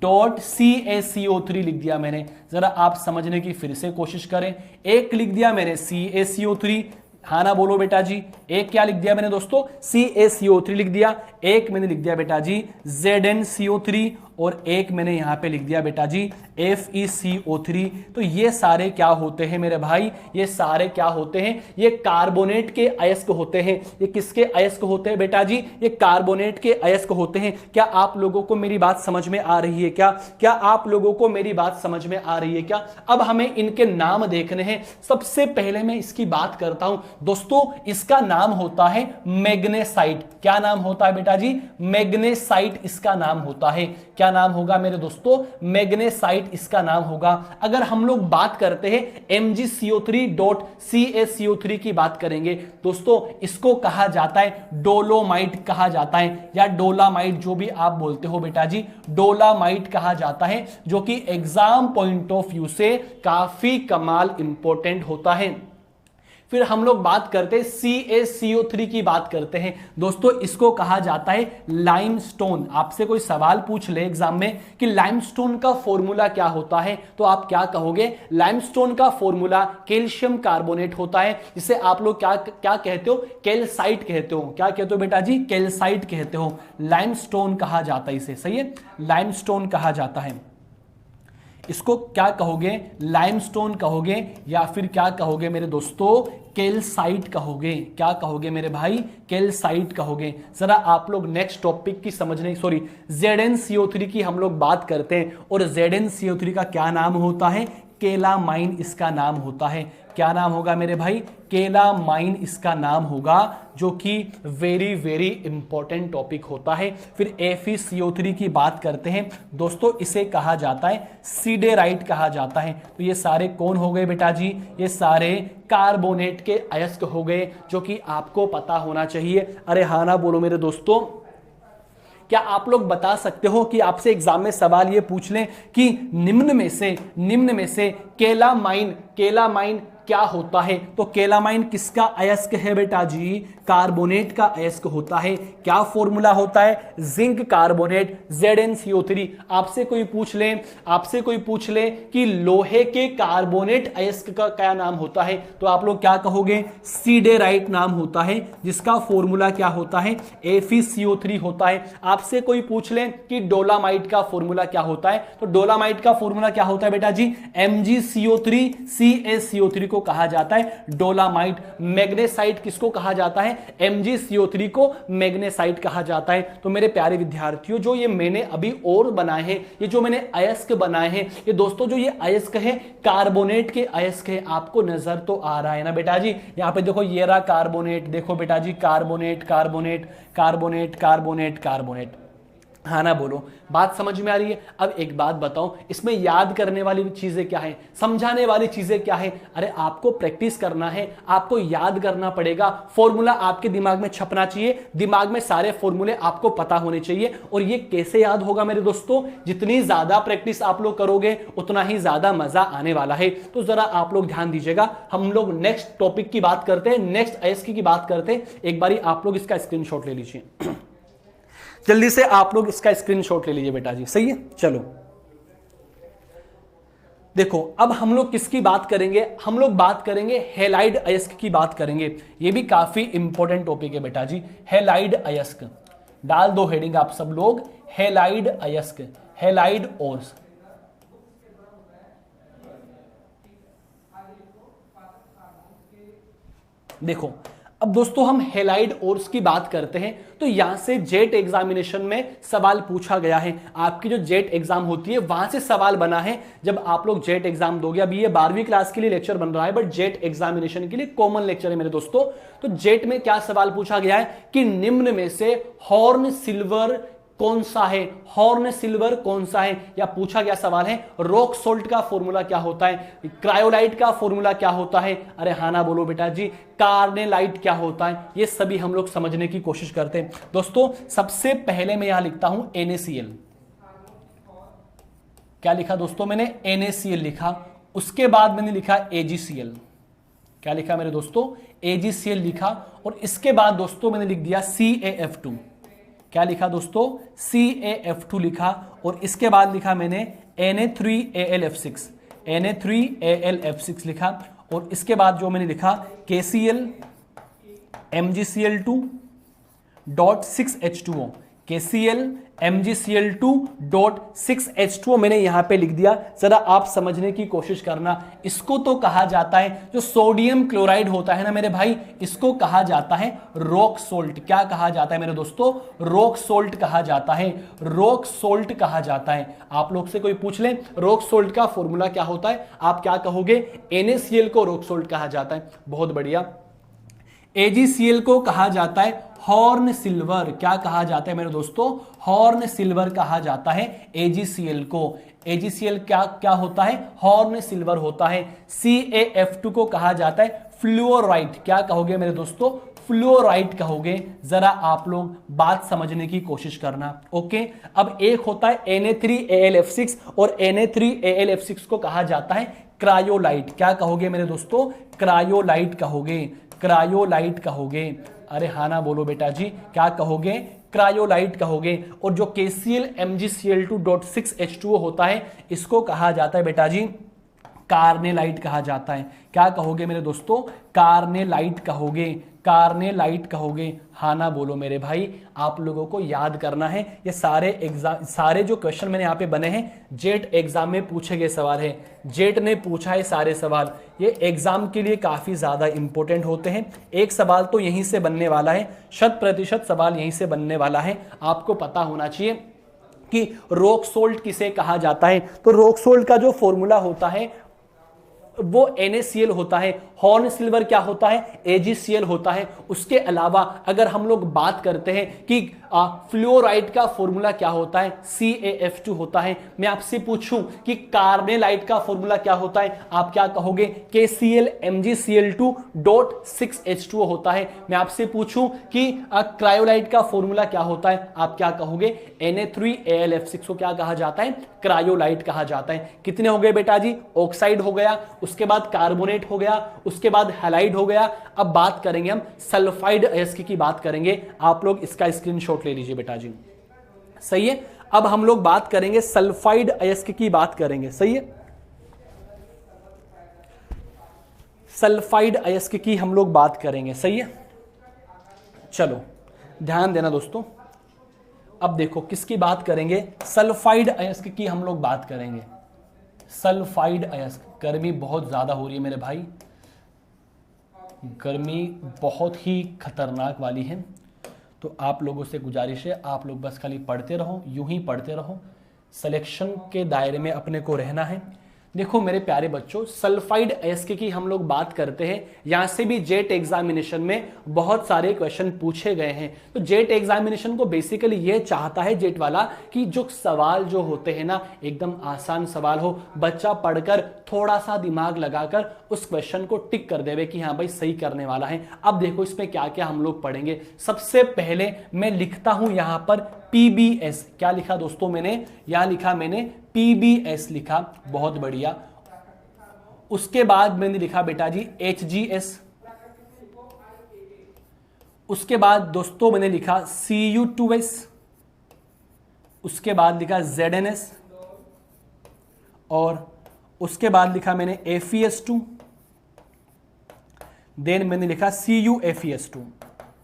A: डॉट CaCO3 लिख दिया मैंने। जरा आप समझने की फिर से कोशिश करें। एक लिख दिया मैंने CaCO3, हाँ ना बोलो बेटा जी। एक क्या लिख दिया मैंने दोस्तों? CaCO3 लिख दिया। एक मैंने लिख दिया बेटा जी ZnCO3 और एक मैंने यहां पे लिख दिया बेटा जी FeCO3। तो ये सारे क्या होते हैं मेरे भाई? ये सारे क्या होते हैं? ये कार्बोनेट के अयस्क होते हैं। ये किसके अयस्क होते हैं बेटा जी? ये कार्बोनेट के अयस्क होते हैं। क्या आप लोगों को मेरी बात समझ में आ रही है क्या? क्या आप लोगों को मेरी बात समझ में आ रही है क्या? अब हमें इनके नाम देखने हैं। सबसे पहले मैं इसकी बात करता हूं दोस्तों। इसका नाम होता है मैग्नेसाइट। क्या नाम होता है बेटा जी? मैग्नेसाइट इसका नाम होता है। क्या नाम होगा मेरे दोस्तों? मैग्नेसाइट इसका नाम होगा। अगर हम लोग बात करते हैं MgCO3 डॉट CaCO3 की बात करेंगे दोस्तों, इसको कहा जाता है डोलोमाइट कहा जाता है, या डोलामाइट जो भी आप बोलते हो बेटा जी, डोलामाइट कहा जाता है, जो कि एग्जाम पॉइंट ऑफ व्यू से काफी कमाल इंपॉर्टेंट होता है। फिर हम लोग बात करते हैं CaCO3 की बात करते हैं दोस्तों। इसको कहा जाता है लाइमस्टोन। आपसे कोई सवाल पूछ ले एग्जाम में कि लाइमस्टोन का फॉर्मूला क्या होता है, तो आप क्या कहोगे? लाइमस्टोन का फॉर्मूला कैल्शियम कार्बोनेट होता है, जिसे आप लोग क्या क्या कहते हो? कैल्साइट कहते हो। क्या कहते हो बेटा जी? कैल्साइट कहते हो। लाइमस्टोन कहा जाता है इसे। सही है, लाइमस्टोन कहा जाता है। इसको क्या कहोगे? लाइमस्टोन कहोगे, या फिर क्या कहोगे मेरे दोस्तों? कैल्साइट कहोगे। क्या कहोगे मेरे भाई? कैल्साइट कहोगे। जरा आप लोग नेक्स्ट टॉपिक की समझने, सॉरी ZnCO3 की हम लोग बात करते हैं। और ZnCO3 का क्या नाम होता है? केलामाइन इसका नाम होता है। क्या नाम होगा मेरे भाई? केलामाइन इसका नाम होगा, जो कि वेरी वेरी इंपॉर्टेंट टॉपिक होता है। फिर FeCO3 की बात करते हैं दोस्तों। इसे कहा जाता है सिडेराइट कहा जाता है। तो ये सारे कौन हो गए बेटा जी? ये सारे कार्बोनेट के अयस्क हो गए, जो कि आपको पता होना चाहिए। अरे हाँ ना बोलो मेरे दोस्तों। क्या आप लोग बता सकते हो कि आपसे एग्जाम में सवाल ये पूछ लें कि निम्न में से केलामाइन क्या होता है? तो केलामाइन किसका अयस्क है बेटा जी? कार्बोनेट का अयस्क होता है। क्या फॉर्मूला होता है? Zinc carbonate ZnCO3। आपसे कोई पूछ ले कि लोहे के कार्बोनेट अयस्क का क्या नाम होता है, तो आप लोग क्या कहोगे? सिडेराइट नाम होता है, जिसका फॉर्मूला क्या होता है? FeCO3 होता है। आपसे कोई पूछ ले कि डोलामाइट का फॉर्मूला क्या होता है, तो डोलामाइट का फॉर्मूला क्या होता है बेटा जी? MgCO3 CaCO3 को कहा जाता है डोलामाइट। मैग्नेसाइट किसको कहा जाता है? MgCO3 को मैग्नेसाइट कहा जाता है। तो मेरे प्यारे विद्यार्थियों, जो ये मैंने अभी और बनाए हैं, ये जो मैंने अयस्क बनाए हैं, ये दोस्तों जो ये अयस्क है कार्बोनेट के अयस्क है। आपको नजर तो आ रहा है ना बेटा जी? यहां पे देखो, ये रहा कार्बोनेट। देखो बेटा जी, carbonate carbonate carbonate carbonate carbonate. हाँ ना बोलो, बात समझ में आ रही है? अब एक बात बताओ, इसमें याद करने वाली चीजें क्या है, समझाने वाली चीजें क्या है? अरे आपको प्रैक्टिस करना है, आपको याद करना पड़ेगा। फॉर्मूला आपके दिमाग में छपना चाहिए, दिमाग में सारे फॉर्मूले आपको पता होने चाहिए। और ये कैसे याद होगा मेरे दोस्तों? जितनी ज्यादा प्रैक्टिस आप लोग करोगे, उतना ही ज्यादा मजा आने वाला है। तो जरा आप लोग ध्यान दीजिएगा। हम लोग नेक्स्ट टॉपिक की बात करते हैं, नेक्स्ट अयस्क की बात करते हैं। एक बारी आप लोग इसका स्क्रीनशॉट ले लीजिए। जल्दी से आप लोग इसका स्क्रीनशॉट ले लीजिए बेटा जी। सही है, चलो देखो, अब हम लोग किसकी बात करेंगे? हम लोग बात करेंगे हैलाइड अयस्क की बात करेंगे। ये भी काफी इंपॉर्टेंट टॉपिक है बेटा जी। हैलाइड अयस्क डाल दो हेडिंग आप सब लोग, हैलाइड अयस्क, हैलाइड ओर्स। देखो, अब दोस्तों हम हैलाइड ओर्स की बात करते हैं, तो यहां से जेट एग्जामिनेशन में सवाल पूछा गया है। आपकी जो जेट एग्जाम होती है, वहां से सवाल बना है। जब आप लोग जेट एग्जाम दोगे, अभी ये 12वीं क्लास के लिए लेक्चर बन रहा है, बट जेट एग्जामिनेशन के लिए कॉमन लेक्चर है मेरे दोस्तों। तो जेट में क्या सवाल पूछा गया है कि निम्न में से हॉर्न सिल्वर कौन सा है? हॉर्न सिल्वर कौन सा है? या पूछा गया सवाल है रॉक सोल्ट का फॉर्मूला क्या होता है, क्रायोलाइट का फॉर्मूला क्या होता है? अरे हाँ ना बोलो बेटा जी, कार्नेलाइट क्या होता है? ये सभी हम लोग समझने की कोशिश करते हैं दोस्तों। सबसे पहले मैं यहां लिखता हूं NaCl। क्या लिखा दोस्तों मैंने, NaCl लिखा। उसके बाद मैंने लिखा AgCl। क्या लिखा मेरे दोस्तों, AgCl लिखा। और इसके बाद दोस्तों मैंने लिख दिया CaF2। क्या लिखा दोस्तों, CaF2 लिखा। और इसके बाद लिखा मैंने Na3AlF6, Na3AlF6 लिखा। और इसके बाद जो मैंने लिखा KCl MgCl2.6H2O, KCl MgCl2.6H2O मैंने यहां पे लिख दिया। जरा आप समझने की कोशिश करना। इसको तो कहा जाता है, जो सोडियम क्लोराइड होता है ना मेरे भाई, इसको कहा जाता है रॉक सोल्ट। क्या कहा जाता है मेरे दोस्तों, रॉक सोल्ट कहा जाता है, रॉक सोल्ट कहा जाता है। आप लोग से कोई पूछ ले रॉक सोल्ट का फॉर्मूला क्या होता है, आप क्या कहोगे, NaCl को रॉक सोल्ट कहा जाता है। बहुत बढ़िया। AgCl को कहा जाता है हॉर्न सिल्वर। क्या कहा जाता है मेरे दोस्तों, हॉर्न सिल्वर कहा जाता है AgCl को। AgCl क्या क्या होता है, हॉर्न सिल्वर होता है। CaF2 को कहा जाता है फ्लोराइट। क्या कहोगे मेरे दोस्तों, फ्लोराइट कहोगे। जरा आप लोग बात समझने की कोशिश करना। ओके, अब एक होता है Na3AlF6 और Na3AlF6 को कहा जाता है क्रायोलाइट। क्या कहोगे मेरे दोस्तों, क्रायोलाइट कहोगे, क्रायोलाइट कहोगे। अरे हाँ ना बोलो बेटा जी, क्या कहोगे, क्रायोलाइट कहोगे। और जो KCl MgCl2.6H2O होता है, इसको कहा जाता है बेटा जी कार्नेलाइट कहा जाता है। क्या कहोगे मेरे दोस्तों, कार्नेलाइट कहोगे, कार्नेलाइट कहोगे। हाँ ना बोलो मेरे भाई, आप लोगों को याद करना है। ये सारे जो क्वेश्चन मैंने यहाँ पे बने हैं, जेट एग्जाम में पूछे गए सवाल है। जेट ने पूछा है सारे सवाल, ये एग्जाम के लिए काफी ज्यादा इंपॉर्टेंट होते हैं। एक सवाल तो यहीं से बनने वाला है, 100% सवाल यहीं से बनने वाला है। आपको पता होना चाहिए कि रॉक सोल्ट किसे कहा जाता है। तो रॉक सोल्ट का जो फॉर्मूला होता है वो NaCl होता है। हॉर्न सिल्वर क्या होता है, AgCl होता है। उसके अलावा अगर हम लोग बात करते हैं कि फ्लोराइड का फॉर्मूला क्या होता है, CaF2 होता है। मैं आपसे पूछूं कि कार्नेलाइट का फॉर्मूला क्या होता है, आप क्या कहोगे, KCl MgCl2.6H2O होता है। मैं आपसे पूछूं कि क्रायोलाइट का फॉर्मूला क्या होता है, आप क्या कहोगे, Na3AlF6 को क्या कहा जाता है, क्रायोलाइट कहा जाता है। कितने हो गए बेटा जी, ऑक्साइड हो गया, उसके बाद कार्बोनेट हो गया, उसके बाद हैलाइड हो गया। अब बात करेंगे हम सल्फाइड अयस्क की बात करेंगे। आप लोग इसका स्क्रीनशॉट ले लीजिए बेटा जी, सही है। अब हम लोग बात करेंगे सल्फाइड अयस्क की बात करेंगे, सही है। सल्फाइड अयस्क की हम लोग बात करेंगे, सही है। चलो ध्यान देना दोस्तों, अब देखो किसकी बात करेंगे, सल्फाइड अयस्क की हम लोग बात करेंगे। सल्फाइड अयस्क, गर्मी बहुत ज्यादा हो रही है मेरे भाई, गर्मी बहुत ही खतरनाक वाली है। तो आप लोगों से गुजारिश है, आप लोग बस खाली पढ़ते रहो, यूं ही पढ़ते रहो, सिलेक्शन के दायरे में अपने को रहना है। देखो मेरे प्यारे बच्चों, सल्फाइड अयस्क की हम लोग बात करते हैं। यहां से भी जेट एग्जामिनेशन में बहुत सारे क्वेश्चन पूछे गए हैं। तो जेट एग्जामिनेशन को बेसिकली ये चाहता है जेट वाला कि जो सवाल जो होते हैं ना, एकदम आसान सवाल हो, बच्चा पढ़कर थोड़ा सा दिमाग लगाकर उस क्वेश्चन को टिक कर देवे कि हाँ भाई सही करने वाला है। अब देखो इसमें क्या क्या हम लोग पढ़ेंगे। सबसे पहले मैं लिखता हूं यहां पर PBS। क्या लिखा दोस्तों मैंने, यहां लिखा मैंने PBS लिखा, बहुत बढ़िया। उसके बाद मैंने लिखा बेटा जी HGS। उसके बाद दोस्तों मैंने लिखा Cu2S। उसके बाद लिखा ZnS और उसके बाद लिखा मैंने FeS2। देन मैंने लिखा CuFeS2।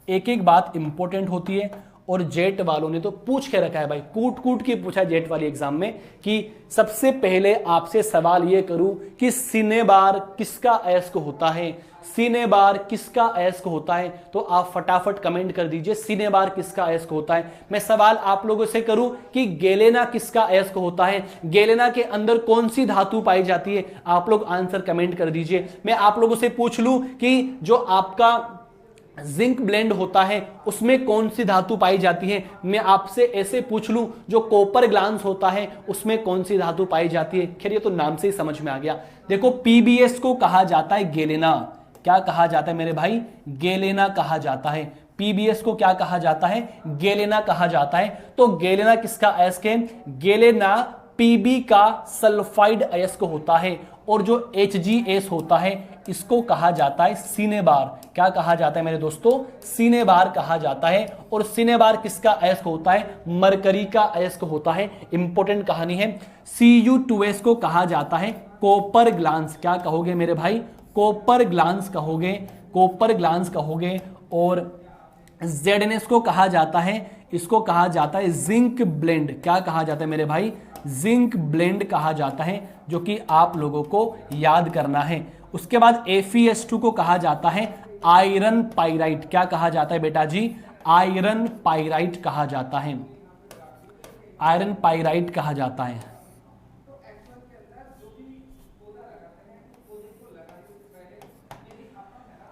A: एक एक बात इंपॉर्टेंट होती है और जेट वालों ने तो पूछ के रखा है भाई, कूट कूट के पूछा है जेट वाली एग्जाम में कि सबसे पहले आपसे सवाल ये करूं कि सिनेबार किसका अयस्क होता है, सिनेबार किसका अयस्क होता है। तो आप फटाफट कमेंट कर दीजिए सिनेबार किसका अयस्क होता है। मैं सवाल आप लोगों से करूं कि गेलेना किसका अयस्क होता है, गेलेना के अंदर कौन सी धातु पाई जाती है, आप लोग आंसर कमेंट कर दीजिए। मैं आप लोगों से पूछ लूं कि जो आपका जिंक ब्लेंड होता है उसमें कौन सी धातु पाई जाती है, मैं आपसे ऐसे पूछ लूं जो कॉपर ग्लांस होता है उसमें कौन सी धातु पाई जाती है। खैर ये तो नाम से ही समझ में आ गया। देखो PBS को कहा जाता है गेलेना। क्या कहा जाता है मेरे भाई, गेलेना कहा जाता है। PBS को क्या कहा जाता है, गेलेना कहा जाता है। तो गेलेना किसका अयस्क है, गेलेना Pb का सल्फाइड अयस्क होता है और जो HgS होता है इसको कहा जाता है सिनेबार। क्या कहा जाता है मेरे दोस्तों? सिनेबार कहा जाता है। और सिनेबार किसका अयस्क होता है? मरकरी का अयस्क होता है। इंपॉर्टेंट कहानी है। Cu2S को कहा जाता है कॉपर ग्लांस। क्या कहोगे मेरे भाई? कॉपर ग्लांस कहोगे, कॉपर ग्लांस कहोगे। और Zns को कहा जाता है, इसको कहा जाता है जिंक ब्लेंड। क्या कहा जाता है मेरे भाई? जिंक ब्लेंड कहा जाता है, जो कि आप लोगों को याद करना है। उसके बाद FeS2 को कहा जाता है आयरन पाइराइट। क्या कहा जाता है बेटा जी? आयरन पाइराइट कहा जाता है, आयरन पाइराइट कहा जाता है।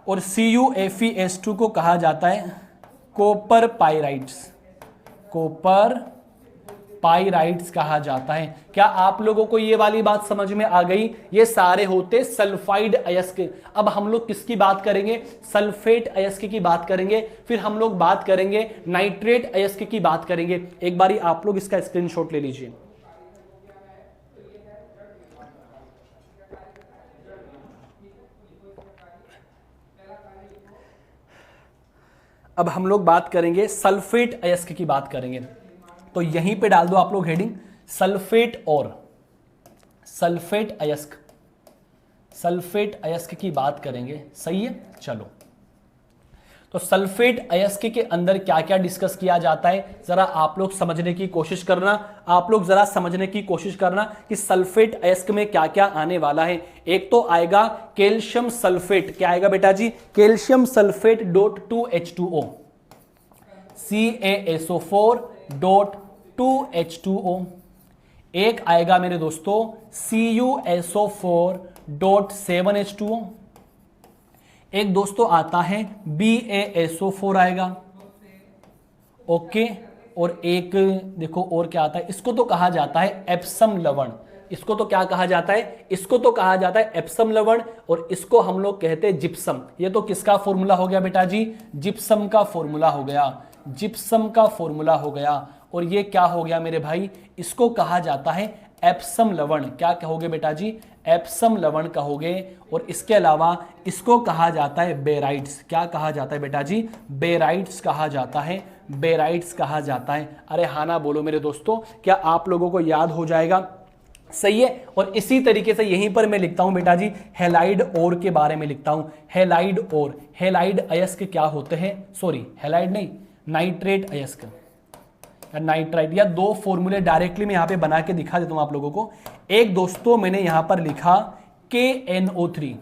A: और CuFeS2 को कहा जाता है कॉपर पाइराइट्स, कॉपर पाइराइट्स कहा जाता है। क्या आप लोगों को ये वाली बात समझ में आ गई? ये सारे होते सल्फाइड अयस्क। अब हम लोग किसकी बात करेंगे? सल्फेट अयस्क की बात करेंगे। फिर हम लोग बात करेंगे नाइट्रेट अयस्क की बात करेंगे। एक बारी आप लोग इसका स्क्रीनशॉट ले लीजिए। अब हम लोग बात करेंगे सल्फेट अयस्क की बात करेंगे। तो यहीं पे डाल दो आप लोग हेडिंग सल्फेट और सल्फेट अयस्क, सल्फेट अयस्क की बात करेंगे। सही है, चलो। तो सल्फेट अयस्क के अंदर क्या क्या डिस्कस किया जाता है जरा आप लोग समझने की कोशिश करना। आप लोग जरा समझने की कोशिश करना कि सल्फेट अयस्क में क्या क्या आने वाला है। एक तो आएगा कैल्शियम सल्फेट। क्या आएगा बेटा जी? Calcium sulphate .2H2O, CaSO4.2H2O। एक आएगा मेरे दोस्तों CuSO4.7H2O। एक दोस्तों आता है BaSO4 आएगा, ओके। और एक देखो और क्या आता है, इसको तो कहा जाता है एप्सम लवण। इसको तो क्या कहा जाता है? इसको तो कहा जाता है एप्सम लवण, और इसको हम लोग कहते हैं जिप्सम। ये तो किसका फॉर्मूला हो गया बेटा जी? जिप्सम का फॉर्मूला हो गया, जिप्सम का फॉर्मूला हो गया। और ये क्या हो गया मेरे भाई? इसको कहा जाता है एप्सम लवण। क्या कहोगे बेटा जी? एप्सम लवण कहोगे। और इसके अलावा इसको कहा जाता है बेराइट्स। क्या कहा जाता है बेटा जी? बेराइट्स कहा जाता है, बेराइट्स कहा जाता है। अरे हाँ ना बोलो मेरे दोस्तों, क्या आप लोगों को याद हो जाएगा? सही है। और इसी तरीके से यहीं पर मैं लिखता हूं बेटा जी हैलाइड ओर के बारे में लिखता हूं। हैलाइड ओर, हैलाइड अयस्क क्या होते हैं? सॉरी हैलाइड नहीं, नाइट्रेट अयस्क, नाइट्राइट। या दो फॉर्मूले डायरेक्टली मैं यहां पे बना के दिखा देता हूं आप लोगों को। एक दोस्तों मैंने यहां पर लिखा KNO3,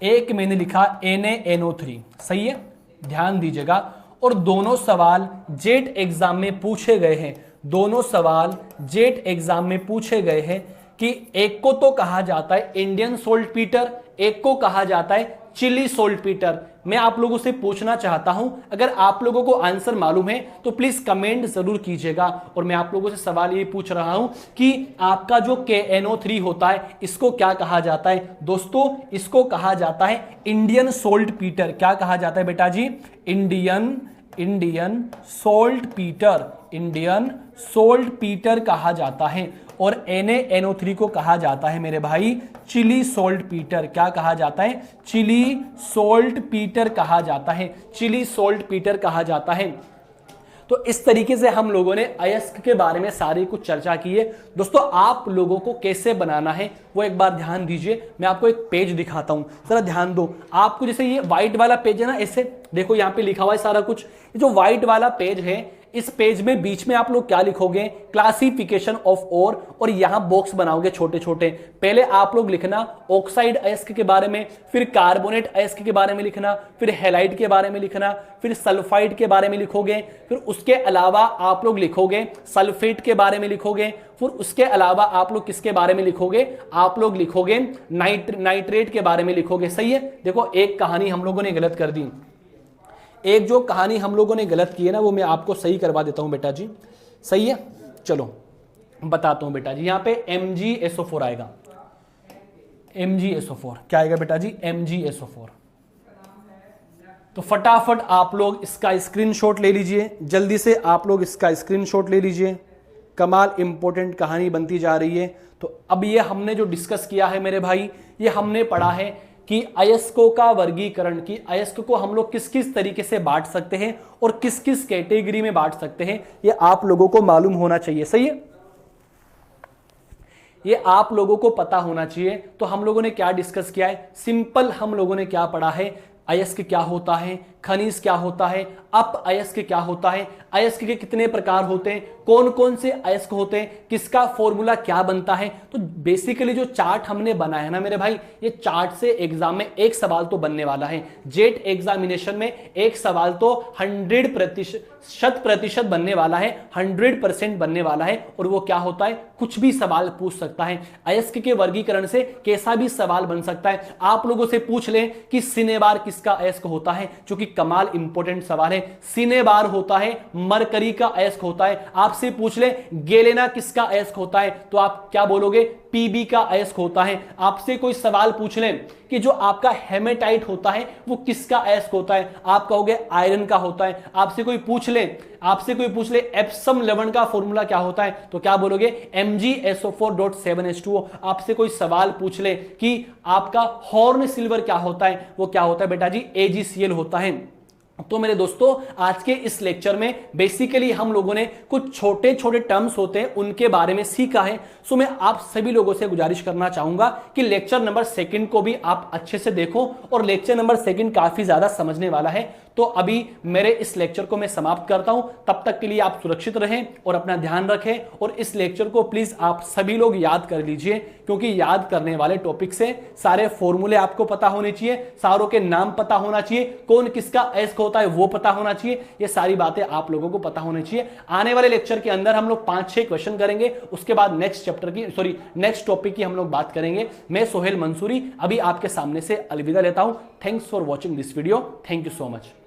A: एक मैंने लिखा NaNO3। सही है, ध्यान दीजिएगा। और दोनों सवाल जेट एग्जाम में पूछे गए हैं, दोनों सवाल जेट एग्जाम में पूछे गए हैं कि एक को तो कहा जाता है इंडियन सोल्ट पीटर, एक को कहा जाता है चिली सोल्ट पीटर। मैं आप लोगों से पूछना चाहता हूं, अगर आप लोगों को आंसर मालूम है तो प्लीज कमेंट जरूर कीजिएगा। और मैं आप लोगों से सवाल ये पूछ रहा हूं कि आपका जो KNO3 होता है इसको क्या कहा जाता है? दोस्तों इसको कहा जाता है इंडियन सोल्ट पीटर। क्या कहा जाता है बेटा जी? Indian saltpetre, Indian saltpetre कहा जाता है। और NaNO3 को कहा जाता है मेरे भाई चिली सोल्ट पीटर। क्या कहा जाता है? चिली सोल्ट पीटर कहा जाता है, चिली सोल्ट पीटर कहा जाता है। तो इस तरीके से हम लोगों ने अयस्क के बारे में सारी कुछ चर्चा की है। दोस्तों आप लोगों को कैसे बनाना है वो एक बार ध्यान दीजिए। मैं आपको एक पेज दिखाता हूं, जरा ध्यान दो। आपको जैसे ये व्हाइट वाला पेज है ना, ऐसे देखो यहाँ पे लिखा हुआ है सारा कुछ। ये जो व्हाइट वाला पेज है, इस पेज में बीच में आप लोग क्या लिखोगे? Classification of ore. और यहां बॉक्स बनाओगे छोटे छोटे। पहले आप लोग लिखना ऑक्साइड अयस्क के बारे में, फिर कार्बोनेट अयस्क के बारे में लिखना, फिर हैलाइड के बारे में लिखना, फिर सल्फाइड के बारे में लिखोगे। फिर उसके अलावा आप लोग लिखोगे सल्फेट के बारे में लिखोगे। फिर उसके अलावा आप लोग किसके बारे में लिखोगे? आप लोग लिखोगे नाइट्रेट के बारे में लिखोगे। सही है। देखो एक कहानी हम लोगों ने गलत कर दी, एक जो कहानी हम लोगों ने गलत की है ना वो मैं आपको सही करवा देता हूं बेटा जी। सही है, चलो बताता हूं बेटा जी। यहां पे MgSO4 आएगा, MgSO4 क्या आएगा बेटा जी? MgSO4। तो फटाफट आप लोग इसका स्क्रीनशॉट ले लीजिए, जल्दी से आप लोग इसका स्क्रीनशॉट ले लीजिए। कमाल इंपॉर्टेंट कहानी बनती जा रही है। तो अब ये हमने जो डिस्कस किया है मेरे भाई, ये हमने पढ़ा है कि अयस्कों का वर्गीकरण, कि अयस्क को हम लोग किस किस तरीके से बांट सकते हैं और किस किस कैटेगरी में बांट सकते हैं, ये आप लोगों को मालूम होना चाहिए। सही है, ये आप लोगों को पता होना चाहिए। तो हम लोगों ने क्या डिस्कस किया है, सिंपल हम लोगों ने क्या पढ़ा है, अयस्क क्या होता है, खनिज क्या होता है, अप अयस्क क्या होता है, अयस्क के कितने प्रकार होते हैं, कौन कौन से अयस्क होते हैं, किसका फॉर्मूला क्या बनता है। तो बेसिकली जो चार्ट हमने बनाया है ना मेरे भाई, ये चार्ट से एग्जाम में एक सवाल तो बनने वाला है। जेट एग्जामिनेशन में एक सवाल तो 100% बनने वाला है, 100% बनने वाला है। और वो क्या होता है, कुछ भी सवाल पूछ सकता है। अयस्क के वर्गीकरण से कैसा भी सवाल बन सकता है। आप लोगों से पूछ लें कि सिनेबार किसका अयस्क होता है, जो कि कमाल इंपॉर्टेंट सवाल है। सिनेबार होता है मरकरी का अयस्क होता है। आपसे पूछ ले गेलेना किसका अयस्क होता है, तो आप क्या बोलोगे, पीबी का अयस्क होता है। आपसे कोई सवाल पूछ ले कि जो आपका हेमेटाइट होता है वो किसका अयस्क होता है, आप कहोगे आयरन का होता है। आपसे कोई पूछ ले एप्सम लवण का फॉर्मूला क्या होता है, तो क्या बोलोगे MgSO4.7H2O। आपसे कोई सवाल पूछ ले कि आपका हॉर्न सिल्वर क्या होता है, वो क्या होता है बेटा जी, AgCl होता है। तो मेरे दोस्तों आज के इस लेक्चर में बेसिकली हम लोगों ने कुछ छोटे छोटे टर्म्स होते हैं उनके बारे में सीखा है। सो मैं आप सभी लोगों से गुजारिश करना चाहूंगा कि लेक्चर नंबर 2 को भी आप अच्छे से देखो, और लेक्चर नंबर 2 काफी ज्यादा समझने वाला है। तो अभी मेरे इस लेक्चर को मैं समाप्त करता हूं, तब तक के लिए आप सुरक्षित रहें और अपना ध्यान रखें। और इस लेक्चर को प्लीज आप सभी लोग याद कर लीजिए, क्योंकि याद करने वाले टॉपिक से सारे फॉर्मूले आपको पता होने चाहिए, सारों के नाम पता होना चाहिए, कौन किसका अयस्क होता है वो पता होना चाहिए। ये सारी बातें आप लोगों को पता होनी चाहिए। आने वाले लेक्चर के अंदर हम लोग 5-6 क्वेश्चन करेंगे, उसके बाद नेक्स्ट टॉपिक की हम लोग बात करेंगे। मैं सोहेल मंसूरी अभी आपके सामने से अलविदा लेता हूं। Thanks for watching this video. Thank you so much.